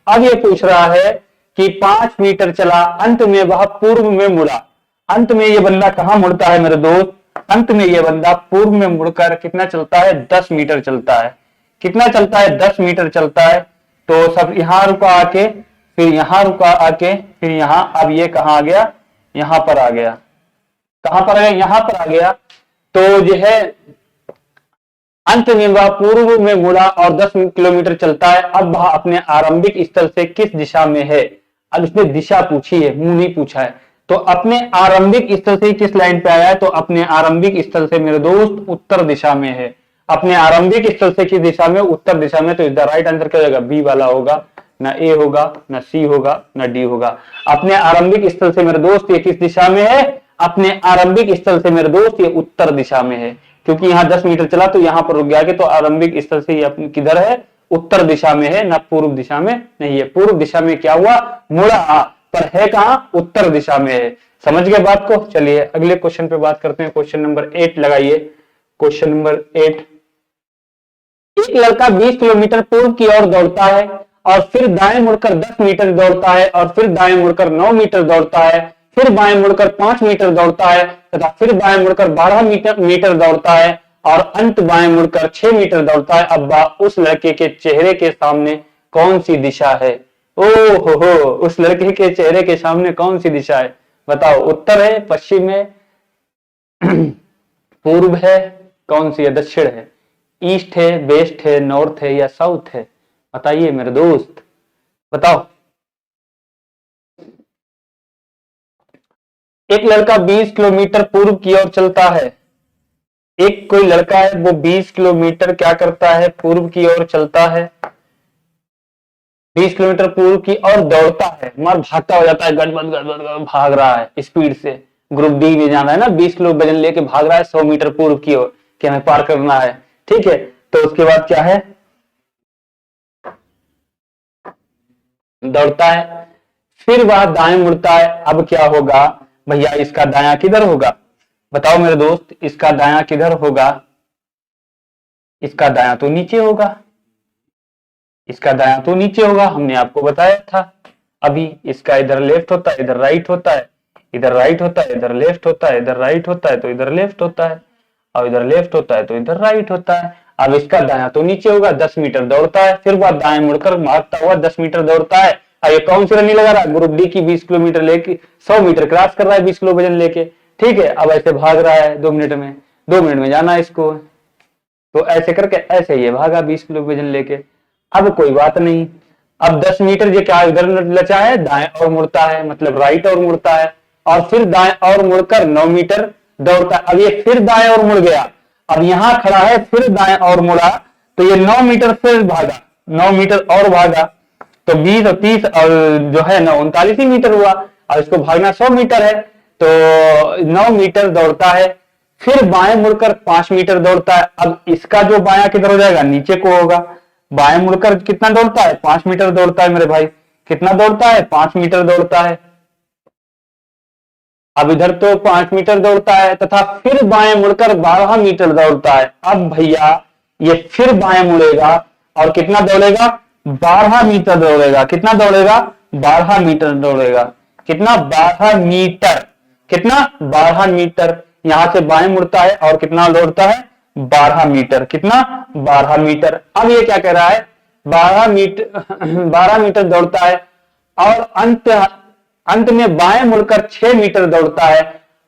अब ये पूछ रहा है कि 5 मीटर चला, अंत में वह पूर्व में मुड़ा। अंत में ये बंदा कहां मुड़ता है मेरे दोस्त, अंत में ये बंदा पूर्व में मुड़कर कितना चलता है, 10 मीटर चलता है। कितना चलता है, 10 मीटर चलता है। तो सब यहां रुका आके, फिर यहां रुका आके, फिर यहां, अब ये कहां आ गया, यहां पर आ गया। कहां पर आ गया, यहां पर आ गया। तो जो है अंत में वह पूर्व में मुड़ा और 10 किलोमीटर चलता है। अब वह अपने आरंभिक स्थल से किस दिशा में है। अब इसने दिशा पूछी है, मुंह नहीं पूछा है। तो अपने आरंभिक स्थल से किस लाइन पे आया है, तो अपने आरंभिक स्थल से मेरे दोस्त उत्तर दिशा में है। अपने आरंभिक स्थल से किस दिशा में, उत्तर दिशा में। तो इसका राइट आंसर क्या होगा, बी वाला होगा। ना ए होगा, ना सी होगा, ना डी होगा। अपने आरंभिक स्थल से मेरे दोस्त ये किस दिशा में है, अपने आरंभिक स्थल से मेरे दोस्त ये उत्तर दिशा में है। क्योंकि यहाँ 10 मीटर चला तो यहां पर रुक गया, तो आरंभिक स्थल से ये अपनी किधर है, उत्तर दिशा में है, ना पूर्व दिशा में नहीं है। पूर्व दिशा में क्या हुआ, मुड़ा, पर है कहां, उत्तर दिशा में है। समझ गए बात को। चलिए अगले क्वेश्चन पे बात करते हैं। क्वेश्चन नंबर 8 लगाइए। क्वेश्चन नंबर 8, एक लड़का 20 किलोमीटर पूर्व की ओर दौड़ता है और फिर दाएं मुड़कर 10 मीटर दौड़ता है और फिर दाएं मुड़कर 9 मीटर दौड़ता है, फिर बाएं मुड़कर 5 मीटर दौड़ता है तथा फिर बाएं मुड़कर 12 मीटर दौड़ता है और अंत बाएं मुड़कर 6 मीटर दौड़ता है। अब उस लड़के के चेहरे के सामने कौन सी दिशा है। हो, उस लड़के के चेहरे के सामने कौन सी दिशा है, बताओ। उत्तर है, पश्चिम है, पूर्व है, कौन सी है, दक्षिण है, ईस्ट है, वेस्ट है, नॉर्थ है या साउथ है। बताइए मेरे दोस्त, बताओ। एक लड़का 20 किलोमीटर पूर्व की ओर चलता है। एक कोई लड़का है, वो 20 किलोमीटर क्या करता है, पूर्व की ओर चलता है। 20 किलोमीटर पूर्व की ओर दौड़ता है, मार भागता हो जाता है, गड़बड़ गड़बड़ भाग रहा है स्पीड से। ग्रुप डी में जाना है ना, 20 किलो वजन लेके भाग रहा है 100 मीटर पूर्व की ओर कि हमें पार करना है, ठीक है। तो उसके बाद क्या है, दौड़ता है, फिर वह दाएं मुड़ता है। अब क्या होगा भैया, इसका दायां किधर होगा, बताओ मेरे दोस्त, इसका दायां किधर होगा। इसका दायां तो नीचे होगा, इसका दायां तो नीचे होगा, हमने आपको बताया था अभी। इसका इधर लेफ्ट होता है, इधर राइट होता है, इधर राइट होता है, इधर लेफ्ट होता है, इधर राइट होता है तो इधर लेफ्ट होता है, और इधर लेफ्ट होता है तो इधर राइट होता है। अब इसका दायां तो नीचे होगा, 10 मीटर दौड़ता है, फिर वह दाएं मुड़कर भागता हुआ 10 मीटर दौड़ता है। अब ये कौन सी रनिंग लगा रहा है, ग्रुप डी की 20 किलोमीटर लेके 100 मीटर क्रॉस कर रहा है 20 किलो वजन लेके, ठीक है। अब ऐसे भाग रहा है 2 मिनट में, 2 मिनट में जाना है इसको। तो ऐसे करके ऐसे ये भागा 20 किलो वजन लेके। अब कोई बात नहीं, अब 10 मीटर ये क्या इधर लचा है, दाएं और मुड़ता है, मतलब राइट और मुड़ता है, और फिर दाएं और मुड़कर 9 मीटर दौड़ता है। अब ये फिर दाएं और मुड़ गया, अब यहां खड़ा है, फिर दाएं और मुड़ा, तो ये 9 मीटर फिर भागा, 9 मीटर और भागा, तो 20 और 30 और जो है ना 39 ही मीटर हुआ। और इसको भागना 100 मीटर है, तो 9 मीटर दौड़ता है, फिर बाएं मुड़कर 5 मीटर दौड़ता है। अब इसका जो बायां किधर हो जाएगा, नीचे को होगा। बाएं मुड़कर कितना दौड़ता है, 5 मीटर दौड़ता है मेरे भाई। कितना दौड़ता है, 5 मीटर दौड़ता है। अब इधर तो 5 मीटर दौड़ता है तथा फिर बाएं मुड़कर 12 मीटर दौड़ता है। अब भैया ये फिर बाएं मुड़ेगा और कितना दौड़ेगा, 12 मीटर दौड़ेगा। कितना दौड़ेगा, 12 मीटर दौड़ेगा। कितना, 12 मीटर। कितना, 12 मीटर। यहां से बाएं मुड़ता है और कितना दौड़ता है, 12 मीटर। कितना, 12 मीटर। अब ये क्या कह रहा है, 12 मीटर 12 मीटर दौड़ता है और अंत में बाएं मुड़कर 6 मीटर दौड़ता है।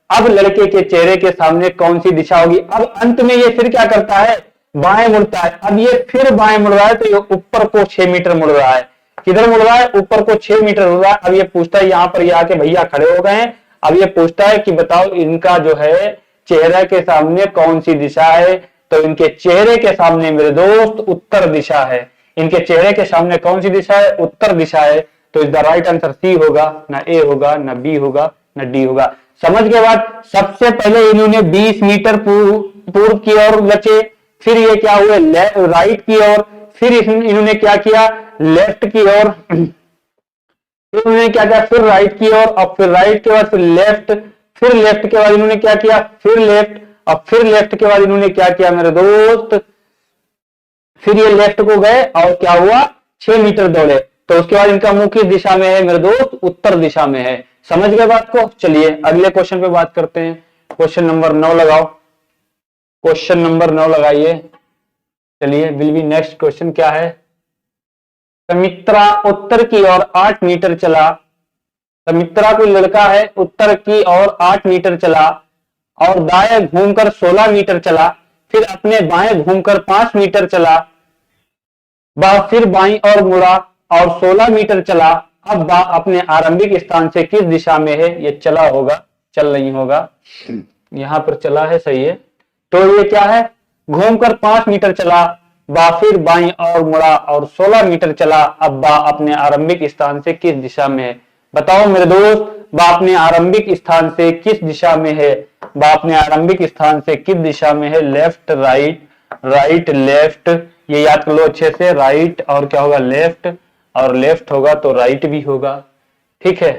अब लड़के के चेहरे के सामने कौन सी दिशा होगी। अब अंत में ये फिर क्या करता है, बाएं मुड़ता है। अब ये फिर बाएं मुड़ रहा है, तो ये ऊपर को 6 मीटर मुड़ रहा है। किधर मुड़ रहा है, ऊपर को 6 मीटर मुड़ रहा है। अब ये पूछता है, यहां पर ये आके भैया खड़े हो गए हैं। अब ये पूछता है कि बताओ इनका जो है चेहरे के सामने कौन सी दिशा है। तो इनके चेहरे के सामने मेरे दोस्त उत्तर दिशा है। इनके चेहरे के सामने कौन सी दिशा है, उत्तर दिशा है। तो इसका राइट आंसर सी होगा, ना ए होगा, ना बी होगा, ना डी होगा। समझ के बाद सबसे पहले इन्होंने 20 मीटर पूर्व की ओर लचे, फिर ये क्या हुए, राइट की ओर, फिर इन्होंने क्या किया, लेफ्ट की ओर फिर उन्होंने क्या किया, फिर राइट की और फिर राइट के बाद फिर लेफ्ट, फिर लेफ्ट के बाद इन्होंने क्या किया, फिर लेफ्ट, और फिर लेफ्ट के बाद इन्होंने क्या किया मेरे दोस्त, फिर ये लेफ्ट को गए और क्या हुआ, 6 मीटर दौड़े। तो उसके बाद इनका मुंह किस दिशा में है मेरे दोस्त, उत्तर दिशा में है। समझ गए बात को। चलिए अगले क्वेश्चन पे बात करते हैं। क्वेश्चन नंबर 9 लगाओ, क्वेश्चन नंबर 9 लगाइए। चलिए विल बी नेक्स्ट क्वेश्चन क्या है। समित्रा उत्तर की ओर 8 मीटर चला। समित्रा कोई लड़का है, उत्तर की ओर 8 मीटर चला और दाएं घूमकर 16 मीटर चला, फिर अपने बाएं घूमकर 5 मीटर चला, वह फिर बाईं ओर मुड़ा और 16 मीटर चला। अब वह अपने आरंभिक स्थान से किस दिशा में है। ये चला होगा, चल नहीं होगा, यहां पर चला है, सही है। तो ये क्या है, घूमकर 5 मीटर चला, वह फिर बाईं ओर मुड़ा और 16 मीटर चला। अब वह अपने आरंभिक स्थान से किस दिशा में है। बताओ मेरे दोस्त, वह अपने आरंभिक स्थान से किस दिशा में है। वह अपने आरंभिक स्थान से किस दिशा में है। लेफ्ट राइट, राइट लेफ्ट, ये याद कर लो अच्छे से। राइट और क्या होगा, लेफ्ट, और लेफ्ट होगा तो राइट भी होगा। ठीक है,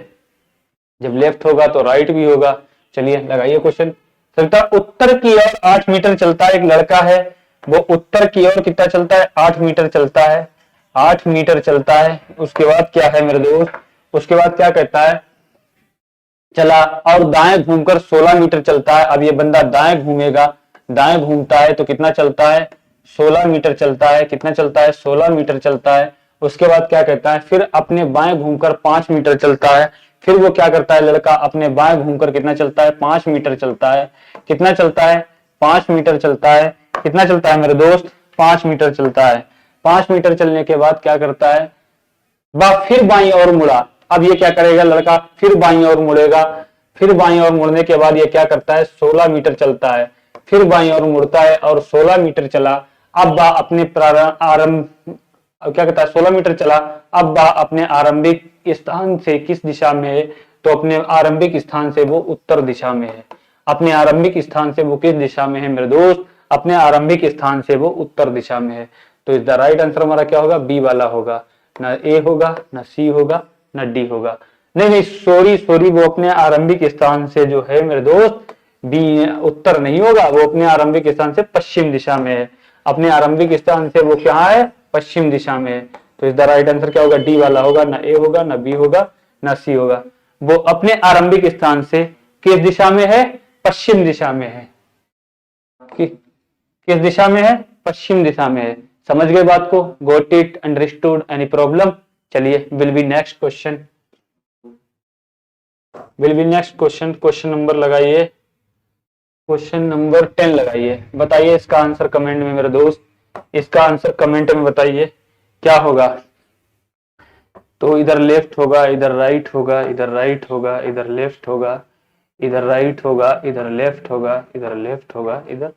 जब लेफ्ट होगा तो राइट भी होगा। चलिए लगाइए क्वेश्चन। चलता उत्तर की ओर 8 मीटर चलता है, एक लड़का है, वो उत्तर की ओर कितना चलता है, 8 मीटर चलता है, 8 मीटर चलता है। उसके बाद क्या है मेरे दोस्त, उसके बाद क्या कहता है, चला और दाएं घूमकर 16 मीटर चलता है। अब ये बंदा दाएं घूमेगा, दाएं घूमता है तो कितना चलता है, 16 मीटर चलता है। कितना चलता है, 16 मीटर चलता है। उसके बाद क्या कहता है, फिर अपने बाएं घूमकर 5 मीटर चलता है। फिर वो क्या करता है, लड़का अपने बाएं घूमकर कितना चलता है, 5 मीटर चलता है। कितना चलता है, 5 मीटर चलता है। कितना चलता है मेरे दोस्त, 5 मीटर चलता है। 5 मीटर चलने के बाद क्या करता है, वह फिर बाईं ओर मुड़ा। अब ये क्या करेगा, लड़का फिर बाईं ओर मुड़ेगा। फिर बाईं ओर मुड़ने के बाद ये क्या करता है, 16 मीटर चलता है। फिर बाईं ओर मुड़ता है और 16 मीटर चला। अब वह अपने अब क्या कहता है, 16 मीटर चला। अब वह अपने आरंभिक स्थान से किस दिशा में है। तो अपने आरंभिक स्थान से वो उत्तर दिशा में है। अपने आरंभिक स्थान से वो किस दिशा में है मेरे दोस्त, अपने आरंभिक स्थान से वो उत्तर दिशा में है। तो इस द राइट आंसर हमारा क्या होगा, बी वाला होगा। ना ए होगा, ना सी होगा, ना डी होगा। नहीं नहीं, सॉरी सॉरी, वो अपने आरंभिक स्थान से जो है मेरे दोस्त, बी उत्तर नहीं होगा, वो अपने आरंभिक स्थान से पश्चिम दिशा में है। अपने आरंभिक स्थान से वो क्या है, पश्चिम दिशा में है। तो इस द राइट आंसर क्या होगा, डी वाला होगा। ना ए होगा, ना बी होगा, ना सी होगा। वो अपने आरंभिक स्थान से किस दिशा में है, पश्चिम दिशा में है। किस दिशा में है, पश्चिम दिशा में है। समझ गए बात को, got it, understood, any problem. चलिए will be next question, will be next question. Question number लगाइए, क्वेश्चन नंबर 10 लगाइए। बताइए इसका आंसर कमेंट में मेरे दोस्त, इसका आंसर कमेंट में बताइए क्या होगा। तो इधर लेफ्ट होगा, इधर राइट होगा, इधर राइट होगा, इधर लेफ्ट होगा, इधर राइट होगा, इधर लेफ्ट होगा, इधर लेफ्ट होगा, इधर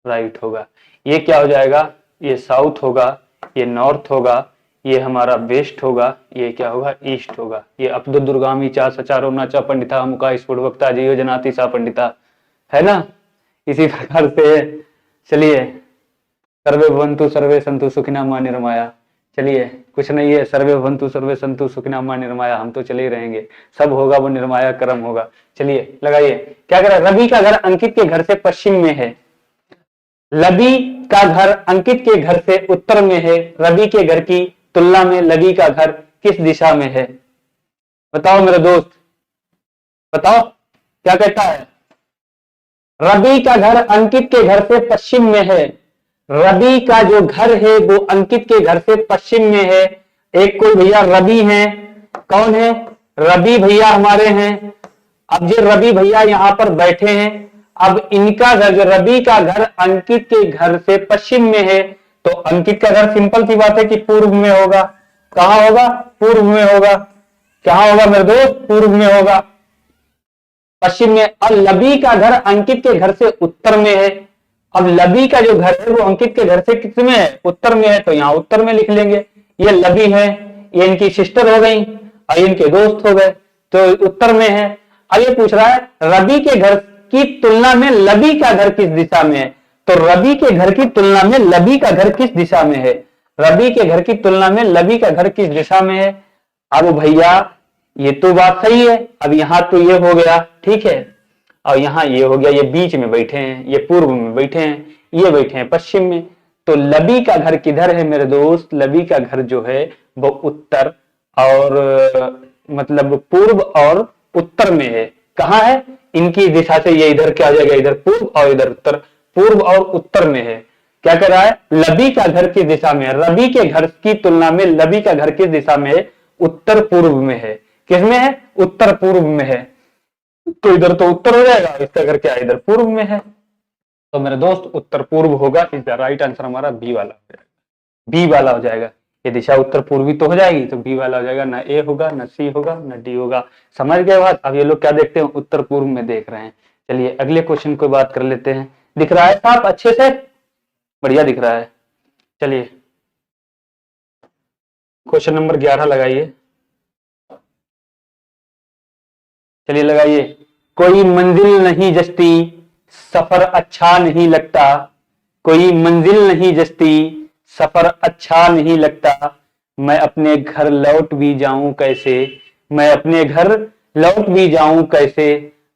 राइट होगा। ये क्या हो जाएगा, ये साउथ होगा, ये नॉर्थ होगा, ये हमारा वेस्ट होगा, ये क्या होगा, ईस्ट होगा। ये अब्दुल दुर्गामी चा सचारो नाचा पंडिता मुका स्फुटवक्ता जियो जनाति सा पंडिता, है ना। इसी प्रकार से चलिए, सर्वे भवन्तु सर्वे सन्तु सुखिना मा निर्माया। चलिए कुछ नहीं है, सर्वे भवन्तु सर्वे सन्तु सुखिना मा निर्माया, हम तो चले ही रहेंगे, सब होगा वो निर्माया कर्म होगा। चलिए लगाइए, क्या कह रहा है, रवि का घर अंकित के घर से पश्चिम में है। रवि का घर अंकित के घर से उत्तर में है। रवि के घर की तुलना में लवी का घर किस दिशा में है। बताओ मेरे दोस्त, बताओ क्या कहता है। रवि का घर अंकित के घर से पश्चिम में है। रवि का जो घर है वो अंकित के घर से पश्चिम में है। एक कोई भैया रवि हैं, कौन है, रवि भैया हमारे हैं। अब जो रवि भैया यहां पर बैठे हैं, अब इनका घर, रवि का घर अंकित के घर से पश्चिम में है, तो अंकित का घर सिंपल सी बात है कि पूर्व में होगा। कहां होगा, पूर्व में होगा। कहां होगा मेरे दोस्त, पूर्व में होगा, पश्चिम में। और लवी का घर अंकित के घर से उत्तर में है। अब लवी का जो घर है वो अंकित के घर से किस में है, उत्तर में है, तो यहां उत्तर में लिख लेंगे। ये लवी है, ये इनकी सिस्टर हो गई और इनके दोस्त हो गए, तो उत्तर में है। अब ये पूछ रहा है रवि के घर की तुलना में लवी का घर किस दिशा में है। तो रवि के घर की तुलना में लवी का घर किस दिशा में है। रवि के घर की तुलना में लवी का घर किस दिशा में है। अब भैया ये तो बात सही है। अब यहाँ तो ये हो गया, ठीक है, और यहाँ ये हो गया, ये बीच में बैठे हैं, ये पूर्व में बैठे हैं, ये बैठे हैं पश्चिम में। तो लबी का घर किधर है मेरे दोस्त? लबी का घर जो है वो उत्तर और मतलब पूर्व और उत्तर में है। कहाँ है? इनकी दिशा से ये इधर क्या आ जाएगा, इधर पूर्व और इधर उत्तर, पूर्व और उत्तर में है। क्या कर रहा है? लबी का घर किस दिशा में है? रवि के घर की तुलना में लबी का घर किस दिशा में है? उत्तर पूर्व में है। किसमें है? उत्तर पूर्व में है। तो इधर तो उत्तर हो जाएगा, इसका घर क्या है? इधर पूर्व में है। तो मेरे दोस्त उत्तर पूर्व होगा, इज द राइट आंसर हमारा बी वाला हो जाएगा। बी वाला हो जाएगा। ये दिशा उत्तर पूर्वी तो हो जाएगी, तो बी वाला हो जाएगा। ना ए होगा, ना सी होगा, ना डी होगा। समझ गए बात? अब ये लोग क्या देखते हैं? उत्तर पूर्व में देख रहे हैं। चलिए अगले क्वेश्चन को बात कर लेते हैं। दिख रहा है साहब अच्छे से? बढ़िया दिख रहा है। चलिए क्वेश्चन नंबर 11 लगाइए। चलिए लगाइए। कोई मंजिल नहीं जचती, सफर अच्छा नहीं लगता। कोई मंजिल नहीं जचती, सफर अच्छा नहीं लगता। मैं अपने घर लौट भी जाऊं कैसे? मैं अपने घर लौट भी जाऊं कैसे?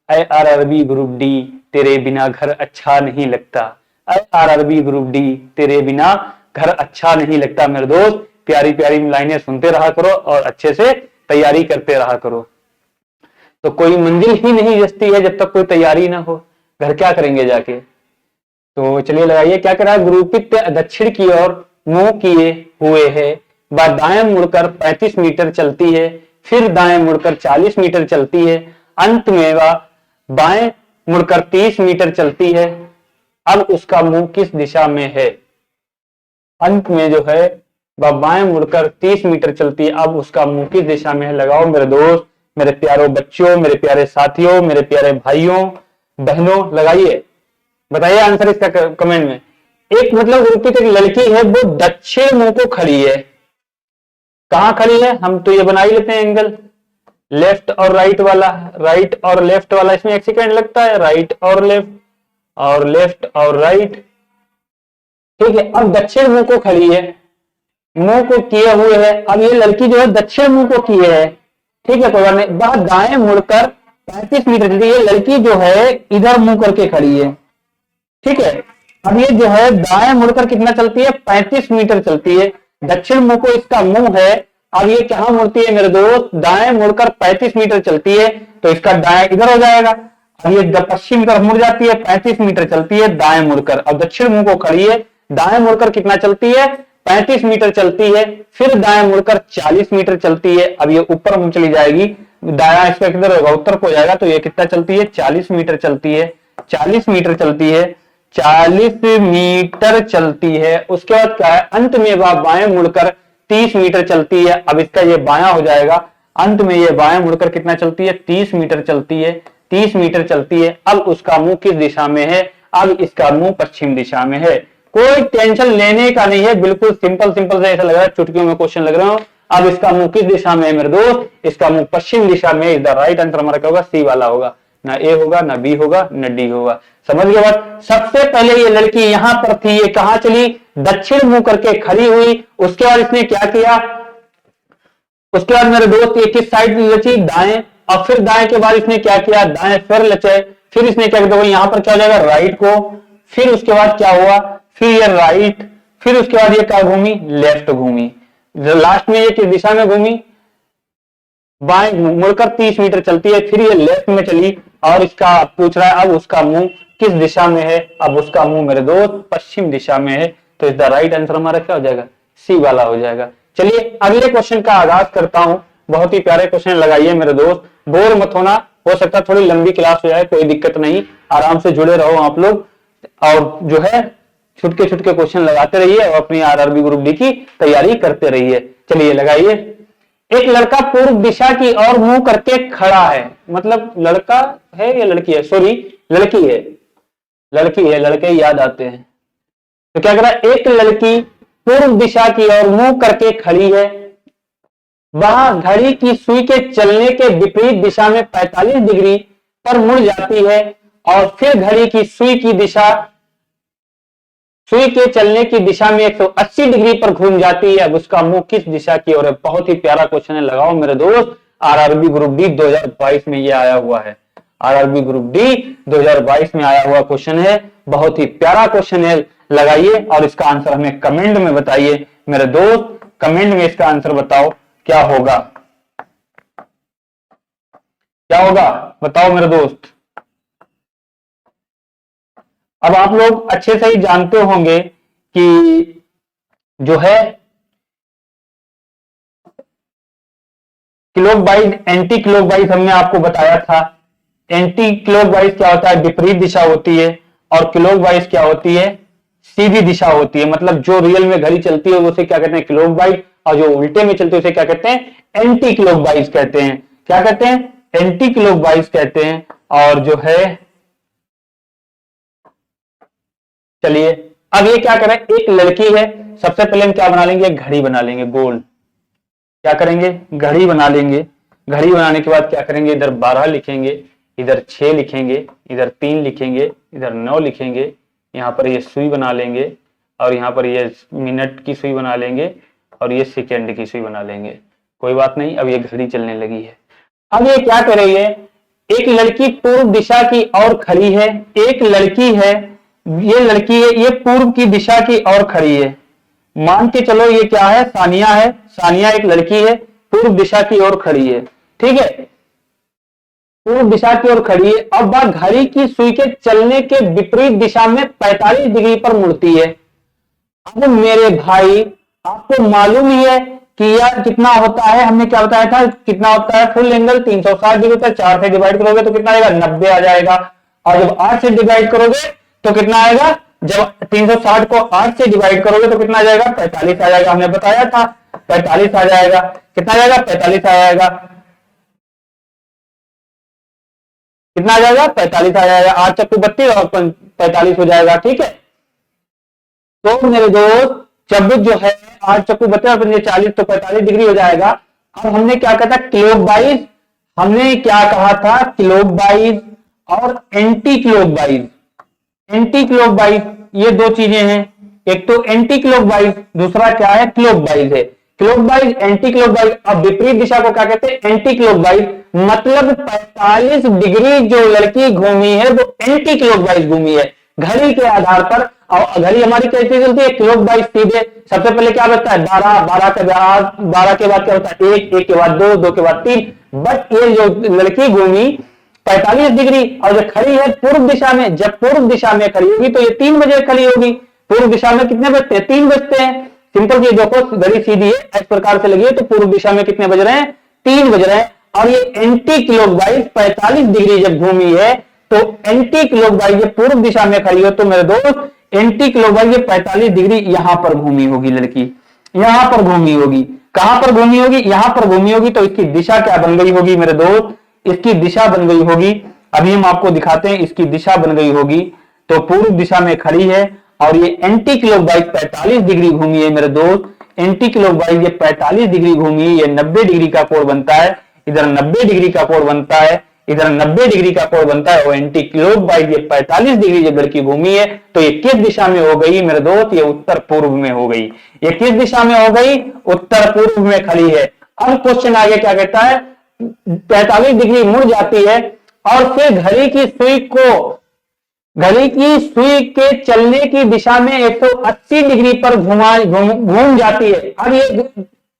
आरआरबी ग्रुप डी, तेरे बिना घर अच्छा नहीं लगता। आरआरबी ग्रुप डी, तेरे बिना घर अच्छा नहीं लगता। मेरे दोस्त प्यारी प्यारी लाइनें सुनते रहा करो और अच्छे से तैयारी करते रहा करो। तो कोई मंजिल ही नहीं जचती है जब तक कोई तैयारी ना हो, घर क्या करेंगे जाके? तो चलिए लगाइए। क्या करा? गुरुपित दक्षिण की ओर मुंह किए हुए है, वह दाएं मुड़कर 35 मीटर चलती है, फिर दाएं मुड़कर 40 मीटर चलती है, अंत में वह बाएं मुड़कर 30 मीटर चलती है। अब उसका मुंह किस दिशा में है? अंत में जो है वह बाएं मुड़कर 30 मीटर चलती है। अब उसका मुंह किस दिशा में है? लगाओ मेरे दोस्त, मेरे प्यारों बच्चों, मेरे प्यारे साथियों, मेरे प्यारे भाइयों बहनों, लगाइए, बताइए आंसर इसका कमेंट में। एक मतलब गुरुपित एक लड़की है, वो दक्षिण मुंह को खड़ी है। कहां खड़ी है? हम तो ये बना ही लेते हैं एंगल, लेफ्ट और राइट वाला। राइट और लेफ्ट वाला इसमें एक सेकेंड लगता है, राइट और लेफ्ट, और लेफ्ट और राइट, ठीक है। अब दक्षिण मुंह को खड़ी है, मुंह को किए हुए है। अब ये लड़की जो है दक्षिण मुंह को किए है, ठीक है, कोई बात नहीं। वह दाएं मुड़कर 35 मीटर चलती है। ये लड़की जो है इधर मुंह करके खड़ी है, ठीक है। अब ये जो है दाएं मुड़कर कितना चलती है? 35 मीटर चलती है। दक्षिण मुंह को इसका मुंह है। अब ये कहां मुड़ती है मेरे दोस्त? दाएं मुड़कर 35 मीटर चलती है, तो इसका दाएं इधर हो जाएगा। अब ये पश्चिम तरफ मुड़ जाती है, 35 मीटर चलती है दाएं मुड़कर। अब दक्षिण मुंह को खड़ी है, दाएं मुड़कर कितना चलती है? 35 मीटर चलती है, फिर दाएं मुड़कर 40 मीटर चलती है। अब ये ऊपर मुंह चली जाएगी, दाया इसका किधर होगा? उत्तर को जाएगा। तो ये कितना चलती है? 40 मीटर चलती है। 40 मीटर चलती है, 40 मीटर चलती है। उसके बाद क्या है? अंत में वह बाएं मुड़कर 30 मीटर चलती है। अब इसका ये बायां हो जाएगा। अंत में ये बाएं मुड़कर कितना चलती है? 30 मीटर चलती है। 30 मीटर चलती है। अब उसका मुंह किस दिशा में है? अब इसका मुंह पश्चिम दिशा में है। कोई टेंशन लेने का नहीं है, बिल्कुल सिंपल सिंपल से ऐसा लग रहा है चुटकियों में क्वेश्चन लग रहे हो। अब इसका मुंह किस दिशा में है मेरे दोस्त? इसका मुंह पश्चिम दिशा में। इज द राइट आंसर हमारा क्या होगा? सी वाला होगा। ना ए होगा, ना बी होगा, ना डी होगा। समझ गए बात? सबसे पहले ये लड़की यहां पर थी, ये कहां चली? दक्षिण मुंह करके खड़ी हुई। उसके बाद इसने क्या किया? उसके बाद मेरे दोस्त ये किस साइड लची? दाएं। और फिर दाएं के बाद इसने क्या किया? दाएं फिर लचे। फिर इसने क्या किया? यहां पर क्या हो जाएगा? राइट को। फिर उसके बाद क्या हुआ? फिर ये राइट। फिर उसके बाद ये क्या घूमी? लेफ्ट घूमी। लास्ट में ये किस दिशा में घूमी? बाएं मुड़कर 30 मीटर चलती है, फिर ये लेफ्ट में चली। और इसका पूछ रहा है अब उसका मुंह किस दिशा में है? अब उसका मुंह मेरे दोस्त पश्चिम दिशा में है। तो इस द राइट आंसर हमारा क्या हो जाएगा? सी वाला हो जाएगा। चलिए अगले क्वेश्चन का आगाज करता हूं। बहुत ही प्यारे क्वेश्चन लगाइए मेरे दोस्त, बोर मत होना। हो सकता है थोड़ी लंबी क्लास हो जाए, कोई दिक्कत नहीं, आराम से जुड़े रहो आप लोग। और जो है छुटके छुटके क्वेश्चन लगाते रहिए और अपनी आरआरबी ग्रुप डी की तैयारी करते रहिए। चलिए लगाइए। एक लड़का पूर्व दिशा की ओर मुंह करके खड़ा है। मतलब लड़का है या लड़की है? सॉरी, लड़की है। लड़की है, लड़के याद आते हैं। तो क्या कर रहा है? एक लड़की पूर्व दिशा की ओर मुंह करके खड़ी है। वह घड़ी की सुई के चलने के विपरीत दिशा में 45 डिग्री पर मुड़ जाती है और फिर घड़ी की सुई के चलने की दिशा में 180 डिग्री पर घूम जाती है। अब उसका मुंह किस दिशा की ओर है? बहुत ही प्यारा क्वेश्चन है, लगाओ मेरे दोस्त। आरआरबी ग्रुप डी 2022 में ये आया हुआ है। आरआरबी ग्रुप डी 2022 में आया हुआ क्वेश्चन है, बहुत ही प्यारा क्वेश्चन है। लगाइए और इसका आंसर हमें कमेंट में बताइए मेरे दोस्त, कमेंट में इसका आंसर बताओ क्या होगा, क्या होगा बताओ मेरे दोस्त। अब आप लोग अच्छे से ही जानते होंगे कि जो है क्लॉकवाइज एंटी क्लॉकवाइज हमने आपको बताया था। एंटी क्लॉकवाइज क्या होता है, विपरीत दिशा होती है, और क्लॉकवाइज क्या होती है, सीधी दिशा होती है। मतलब जो रियल में घड़ी चलती है उसे क्या कहते हैं, क्लॉकवाइज, और जो उल्टे में चलती है उसे क्या कहते हैं, एंटी क्लॉकवाइज कहते हैं। क्या कहते हैं, एंटी क्लॉकवाइज कहते हैं। और जो है चलिए अब ये क्या करें, एक लड़की है, सबसे पहले हम क्या बना लेंगे, एक घड़ी बना लेंगे गोल। क्या करेंगे, घड़ी बना लेंगे। घड़ी बनाने के बाद क्या करेंगे, इधर 12 लिखेंगे, इधर 6 लिखेंगे, इधर 3 लिखेंगे, इधर 9 लिखेंगे, यहाँ पर ये सुई बना लेंगे, और यहाँ पर ये मिनट की सुई बना लेंगे, और ये सेकेंड की सुई बना लेंगे। कोई बात नहीं, अब ये घड़ी चलने लगी है। अब ये क्या कर रही है, एक लड़की पूर्व दिशा की ओर खड़ी है, एक लड़की है, ये लड़की है, ये पूर्व की दिशा की ओर खड़ी है। मान के चलो ये क्या है, सानिया है, सानिया एक लड़की है, पूर्व दिशा की ओर खड़ी है, ठीक है, पूर्व दिशा की ओर खड़ी है। अब वह घड़ी की सुई के चलने के विपरीत दिशा में 45 डिग्री पर मुड़ती है। अब मेरे भाई आपको मालूम ही है कि यार कितना होता है, हमने क्या बताया था, कितना होता है फुल एंगल 360 डिग्री होता है। 4 से डिवाइड करोगे तो कितना आएगा, 90 आ जाएगा। और जब 8 से डिवाइड करोगे तो कितना आएगा, जब 360 को 8 से डिवाइड करोगे तो कितना आ जाएगा, 45 आ जाएगा। हमने बताया था 45 आ जाएगा। कितना आ जाएगा, 45 आ जाएगा। कितना आ जाएगा, 45 आ जाएगा। 8 चक्कू 32 और 45 हो जाएगा, ठीक है। तो मेरे दोस्त जब जो है 8 चक्कू 32 और 40 तो 45 डिग्री हो जाएगा। अब हमने क्या कहा था, क्लॉकवाइज, हमने क्या कहा था, क्लॉकवाइज और एंटी क्लॉकवाइज। एंटी क्लॉकवाइज ये दो चीजें हैं, एक तो एंटी क्लॉकवाइज, दूसरा क्या है, क्लॉकवाइज है। Clockwise, anti clockwise. अब विपरीत दिशा को क्या कहते हैं, एंटी क्लॉकवाइज। मतलब 45 डिग्री जो लड़की घूमी है वो एंटी क्लॉकवाइज घूमी है घड़ी के आधार पर। और घड़ी हमारी कैसे चलती है, क्लॉकवाइज सीधे। सबसे पहले क्या बचता है, 12, 12 के बाद क्या होता है, 1, 1 के बाद 2, 2 के बाद 3। बट ये जो लड़की घूमी 45 डिग्री, और जो खड़ी है पूर्व दिशा में, जब पूर्व दिशा में खड़ी होगी तो ये 3 बजे खड़ी होगी। पूर्व दिशा में कितने बजते हैं, 3 बजते हैं। सिंपल ये देखो, घड़ी सीधी है, इस प्रकार से लगी है, तो पूर्व दिशा में कितने बज रहे हैं, 3 बज रहे हैं। और ये एंटी क्लॉकवाइज 45 डिग्री जब घूमी है तो एंटी क्लॉकवाइज पूर्व दिशा में खड़ी हो, तो मेरे दोस्त एंटी क्लॉकवाइज 45 डिग्री यहां पर घूमी होगी लड़की, यहां पर घूमी होगी। कहां पर घूमी होगी, यहां पर घूमी होगी। तो इसकी दिशा क्या बन गई होगी मेरे दोस्त, इसकी दिशा बन गई होगी, अभी हम आपको दिखाते हैं। इसकी दिशा बन गई होगी, तो पूर्व दिशा में खड़ी है और ये एंटी क्लॉकवाइज 45 डिग्री घूमी है मेरे दोस्त। एंटी क्लॉकवाइज ये 45 डिग्री घूमी, ये 90 डिग्री का कोण बनता है, इधर 90 डिग्री का कोण बनता है, इधर 90 डिग्री का कोण बनता है। और एंटी क्लॉकवाइज ये 45 डिग्री जब लड़की घूमी है तो ये किस दिशा में हो गई मेरे दोस्त, ये उत्तर पूर्व में हो गई। ये किस दिशा में हो गई, उत्तर पूर्व में खड़ी है। अब क्वेश्चन आगे क्या कहता है, 45 डिग्री मुड़ जाती है और फिर घड़ी की सुई के चलने की दिशा में 180 डिग्री पर घूम जाती है। अब ये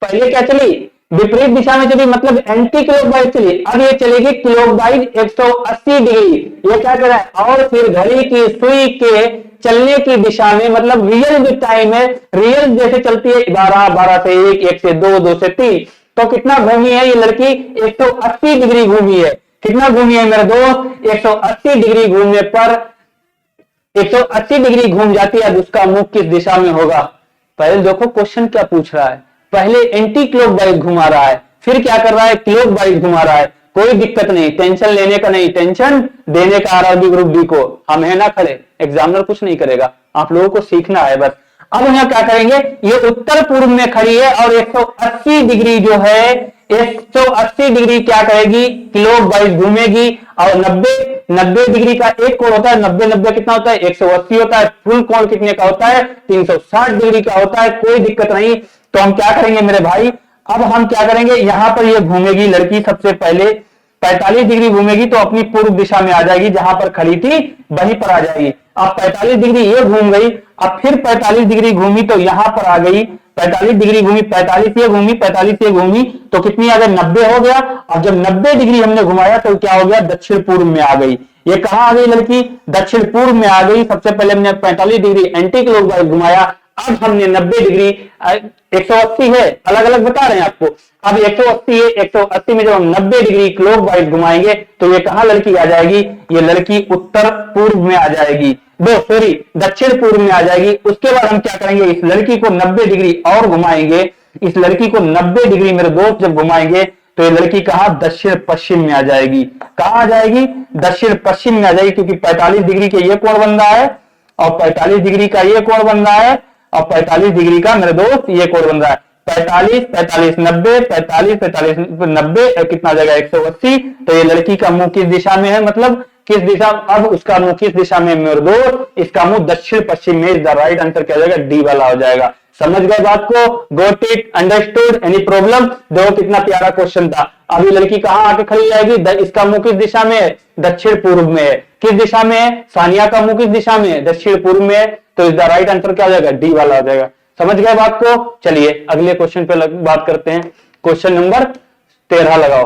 पहले क्या चली, विपरीत दिशा में चली, मतलब एंटी क्लॉकवाइज चली। अब ये चलेगी क्लॉकवाइज 180 डिग्री। ये क्या कर रहा है, और फिर घड़ी की सुई के चलने की दिशा में, मतलब रियल जो टाइम है, रियल जैसे चलती है 12, 12 से 1, 1 से 2, 2 से 3, तो कितना घूमी है ये लड़की, 180 डिग्री घूमी है। कितना घूमी है मेरे दोस्त, 180 डिग्री घूमने पर 180 डिग्री घूम जाती है। अब उसका मुख किस दिशा में होगा, पहले देखो क्वेश्चन क्या पूछ रहा है। पहले एंटी क्लॉकवाइज घुमा रहा है, फिर क्या कर रहा है, क्लॉकवाइज घुमा रहा है। कोई दिक्कत नहीं, टेंशन लेने का नहीं, टेंशन देने का आरआरबी ग्रुप डी को। हम है ना खड़े, एग्जामिनर कुछ नहीं करेगा, आप लोगों को सीखना है बस। अब यहाँ क्या करेंगे, ये उत्तर पूर्व में खड़ी है और 180 डिग्री जो है, 180 डिग्री क्या करेगी, क्लॉकवाइज घूमेगी। और 90 डिग्री का एक कोण होता है, 90 कितना होता है, 180 होता है। फुल कोण कितने का होता है, 360 डिग्री का होता है। कोई दिक्कत नहीं। तो हम क्या करेंगे मेरे भाई, अब हम क्या करेंगे, यहां पर ये घूमेगी लड़की, सबसे पहले 45 डिग्री घूमेगी तो अपनी पूर्व दिशा में आ जाएगी, जहां पर खड़ी थी वहीं पर आ जाएगी। अब 45 डिग्री ये घूम गई, अब फिर 45 डिग्री घूमी तो यहां पर आ गई, 45 डिग्री घूमी, 45 ये घूमी, 45 ये घूमी, तो कितनी आ गई, 90 हो गया। और जब 90 डिग्री हमने घुमाया तो क्या हो गया, दक्षिण पूर्व में आ गई। ये कहां आ गई लड़की, दक्षिण पूर्व में आ गई। सबसे पहले हमने 45 डिग्री एंटी क्लॉकवाइज घुमाया, अब हमने 90 डिग्री, 180 है, अलग अलग बता रहे हैं आपको। अब 180 है, 180 में जब हम 90 डिग्री क्लॉकवाइज घुमाएंगे तो ये कहां लड़की आ जाएगी, ये लड़की उत्तर पूर्व में आ जाएगी, सॉरी दक्षिण पूर्व में आ जाएगी। उसके बाद हम क्या करेंगे, इस लड़की को 90 डिग्री और घुमाएंगे, इस लड़की को 90 डिग्री मेरे दोस्त जब घुमाएंगे तो ये लड़की कहां, दक्षिण पश्चिम में आ जाएगी। कहां आ जाएगी, दक्षिण पश्चिम में आ जाएगी, क्योंकि 45 डिग्री के ये कोण बन रहा है और 45 डिग्री का ये कोण बन रहा है और 45 डिग्री का मेरे दोस्त ये कोण बन रहा है। 45 45 90, 45 45 90 कितना आ जाएगा, 180। तो ये लड़की का मुंह किस दिशा में है, मतलब किस दिशा, अब उसका मुंह किस दिशा में मेरे दोस्त, इसका मुंह दक्षिण पश्चिम में। इज द राइट आंसर क्या हो जाएगा, डी वाला हो जाएगा। समझ गए बात को, got it, understood, any problem. देखो कितना प्यारा क्वेश्चन था। अभी लड़की कहां आके खड़ी जाएगी, इसका मुंह किस दिशा में है, दक्षिण पूर्व में है। किस दिशा में है, सानिया का मुंह किस दिशा में है, दक्षिण पूर्व में है। तो इस द राइट आंसर क्या हो जाएगा, डी वाला हो जाएगा। समझ गए बात को। चलिए अगले क्वेश्चन पे बात करते हैं। क्वेश्चन नंबर 13 लगाओ,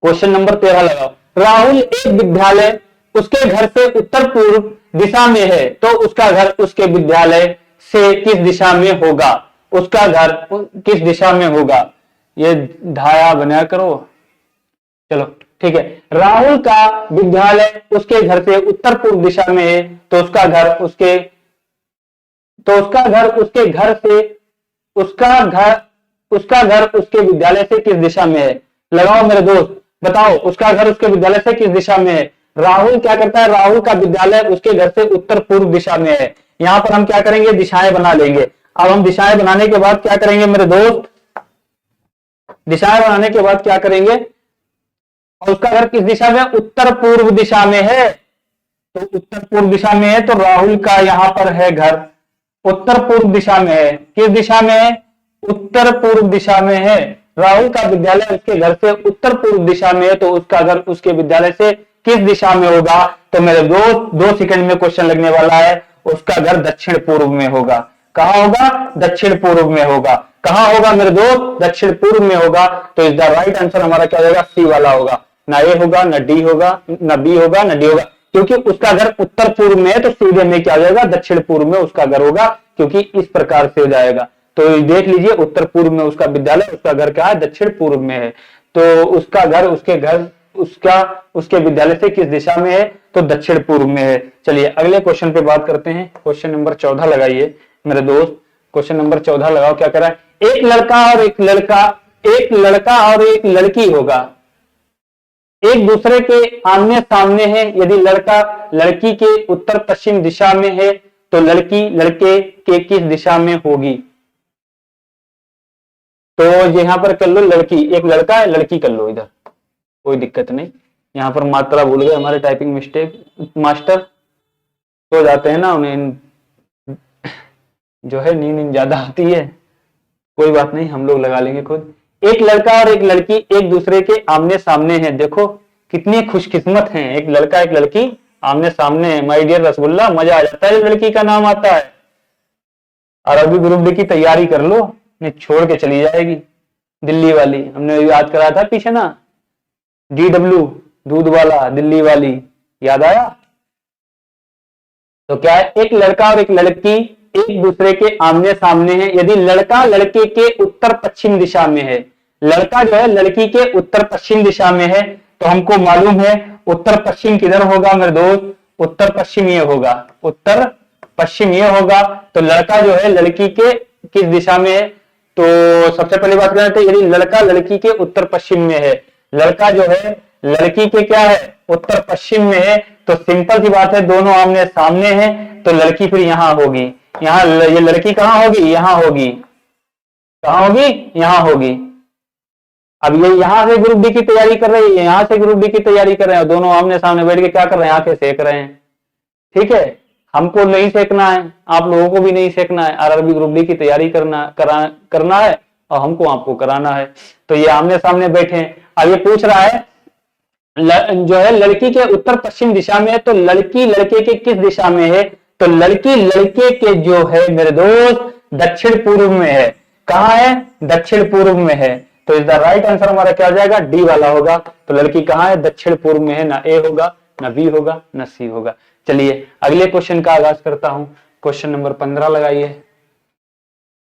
क्वेश्चन नंबर 13 लगाओ। राहुल एक विद्यालय उसके घर से उत्तर पूर्व दिशा में है, तो उसका घर उसके विद्यालय से किस दिशा में होगा, उसका घर किस दिशा में होगा। ये धाया बना करो, चलो ठीक है। राहुल का विद्यालय उसके घर से उत्तर पूर्व दिशा में है, तो उसका घर उसके घर से उसका घर उसके विद्यालय से किस दिशा में है। लगाओ मेरे दोस्त, बताओ उसका घर उसके विद्यालय से किस दिशा में है। राहुल क्या करता है, राहुल का विद्यालय उसके घर से उत्तर पूर्व दिशा में है। यहां पर हम क्या करेंगे, दिशाएं बना लेंगे। अब हम दिशाएं बनाने के बाद क्या करेंगे मेरे दोस्त, दिशाएं बनाने के बाद क्या करेंगे, और उसका घर किस दिशा में, उत्तर पूर्व दिशा में है। तो उत्तर पूर्व दिशा में है, तो राहुल का यहां पर है घर उत्तर पूर्व दिशा में है। किस दिशा में है, उत्तर पूर्व दिशा में है। राहुल का विद्यालय उसके घर से उत्तर पूर्व दिशा में है, तो उसका घर उसके विद्यालय से किस दिशा में होगा। तो मेरे दोस्त 2 सेकंड में क्वेश्चन लगने वाला है, उसका घर दक्षिण पूर्व में होगा। कहां होगा, दक्षिण पूर्व में होगा। कहां होगा मेरे दोस्त, दक्षिण पूर्व में होगा। तो इस द राइट आंसर हमारा क्या होगा, सी वाला होगा। ना ए होगा, ना डी होगा, ना बी होगा, ना डी होगा, क्योंकि उसका घर उत्तर पूर्व में है, तो सीधे में क्या हो जाएगा, दक्षिण पूर्व में उसका घर होगा, क्योंकि इस प्रकार से हो जाएगा। तो देख लीजिए, उत्तर पूर्व में उसका विद्यालय, उसका घर क्या है, दक्षिण पूर्व में है। तो उसका घर उसके विद्यालय से किस दिशा में है, तो दक्षिण पूर्व में है। चलिए अगले क्वेश्चन पे बात करते हैं। क्वेश्चन नंबर 14 लगाइए मेरे दोस्त, क्वेश्चन नंबर 14 लगाओ। क्या कह रहा है, एक लड़का और एक लड़की होगा, एक दूसरे के आमने सामने है। यदि लड़का लड़की के उत्तर पश्चिम दिशा में है, तो लड़की लड़के के किस दिशा में होगी। तो यहां पर कर लो, लड़की एक लड़का है, लड़की कर लो, इधर कोई दिक्कत नहीं। यहां पर मात्रा भूल गए हमारे टाइपिंग मिस्टेक मास्टर, तो जाते हैं ना, उन्हें जो है नींद ज्यादा आती है। कोई बात नहीं, हम लोग लगा लेंगे खुद। एक लड़का और एक लड़की एक दूसरे के आमने सामने हैं। देखो कितनी खुशकिस्मत हैं, एक लड़का एक लड़की आमने सामने है। माय डियर रसगुल्ला, मजा आ जाता है लड़की का नाम आता है। और अभी ग्रुप डी की तैयारी कर लो, नहीं छोड़ के चली जाएगी। दिल्ली वाली हमने याद कराया था पीछे ना, DW दूध वाला, दिल्ली वाली, याद आया। तो क्या है, एक लड़का और एक लड़की एक दूसरे के आमने सामने हैं। यदि लड़का लड़के के उत्तर पश्चिम दिशा में है, लड़का जो है लड़की के उत्तर पश्चिम दिशा में है, तो हमको मालूम है उत्तर पश्चिम किधर होगा मेरे दोस्त, उत्तर पश्चिम ये होगा, उत्तर पश्चिम ये होगा। तो लड़का जो है लड़की के किस दिशा में है, तो सबसे पहली बात करें तो यदि लड़का लड़की के उत्तर पश्चिम में है, लड़का जो है लड़की के क्या है, उत्तर पश्चिम में है, तो सिंपल सी बात है, दोनों आमने सामने हैं, तो लड़की फिर यहां होगी। यहाँ ये लड़की कहां होगी, यहां होगी। कहां होगी, यहां होगी। अब ये यहां से ग्रुप डी की तैयारी कर रही है, यहां से ग्रुप डी की तैयारी कर रहे हैं, दोनों आमने सामने बैठ के क्या कर रहे हैं, आंखें सेक रहे हैं। ठीक है, हमको नहीं सेकना है, आप लोगों को भी नहीं सेकना है। आरआरबी ग्रुप डी की तैयारी करना है, और हमको आपको कराना है। तो ये आमने सामने बैठे हैं। अब ये पूछ रहा है जो है लड़की के उत्तर पश्चिम दिशा में है, तो लड़की लड़के के किस दिशा में है? तो लड़की लड़के के जो है मेरे दोस्त दक्षिण पूर्व में है। कहां है? दक्षिण पूर्व में है। तो इस द राइट आंसर हमारा क्या हो जाएगा? डी वाला होगा। तो लड़की कहां है? दक्षिण पूर्व में है। ना ए होगा, ना बी होगा, ना सी होगा। चलिए अगले क्वेश्चन का आगाज करता हूं। क्वेश्चन नंबर 15 लगाइए।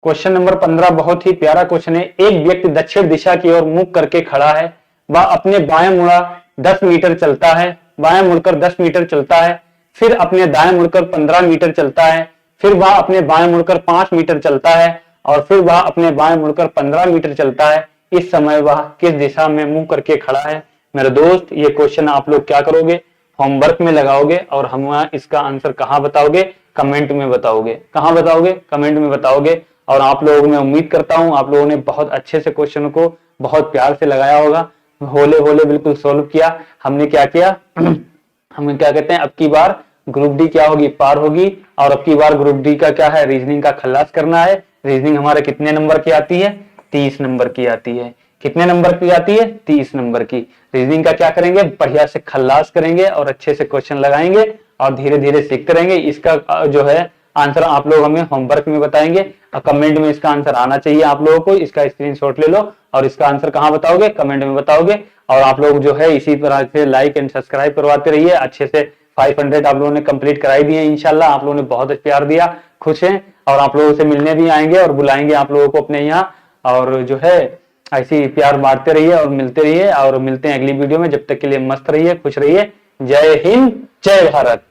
क्वेश्चन नंबर 15 बहुत ही प्यारा क्वेश्चन है। एक व्यक्ति दक्षिण दिशा की ओर मुख करके खड़ा है। वह अपने बाएं मुड़ा 10 मीटर चलता है, बाएं मुड़कर 10 मीटर चलता है, फिर अपने दाएं मुड़कर 15 मीटर चलता है, फिर वह अपने बाएं मुड़कर 5 मीटर चलता है, और फिर वह अपने बाएं मुड़कर 15 मीटर चलता है। इस समय वह किस दिशा में मुंह करके खड़ा है? मेरे दोस्त ये क्वेश्चन आप लोग क्या करोगे? होमवर्क में लगाओगे और हम इसका आंसर कहां बताओगे? कमेंट में बताओगे। कहां बताओगे? कमेंट में बताओगे। और आप लोगों में उम्मीद करता हूं आप लोगों ने बहुत अच्छे से क्वेश्चन को बहुत प्यार से लगाया होगा, होले होले बिल्कुल सोल्व किया। हमने क्या किया हम क्या कहते हैं, अब की बार ग्रुप डी क्या होगी? पार होगी। और अब की बार ग्रुप डी का क्या है? रीजनिंग का खल्लास करना है। रीजनिंग हमारे कितने नंबर की आती है? 30 नंबर की आती है। कितने नंबर की आती है? 30 नंबर की। रीजनिंग का क्या करेंगे? बढ़िया से खल्लास करेंगे और अच्छे से क्वेश्चन लगाएंगे और धीरे धीरे सीखते रहेंगे। इसका जो है आंसर आप लोग हमें होमवर्क में बताएंगे और कमेंट में इसका आंसर आना चाहिए आप लोगों को। इसका स्क्रीनशॉट ले लो और इसका आंसर कहां बताओगे? कमेंट में बताओगे। और आप लोग जो है इसी तरह से लाइक एंड सब्सक्राइब करवाते रहिए। अच्छे से 500 आप लोगों ने कंप्लीट कराई दिए इंशाल्लाह। आप लोगों ने बहुत प्यार दिया, खुश हैं और आप लोगों से मिलने भी आएंगे और बुलाएंगे आप लोगों को अपने यहाँ। और जो है ऐसे ही प्यार बांटते रहिए और मिलते रहिए, और मिलते हैं अगली वीडियो में। जब तक के लिए मस्त रहिए, खुश रहिए। जय हिंद, जय भारत।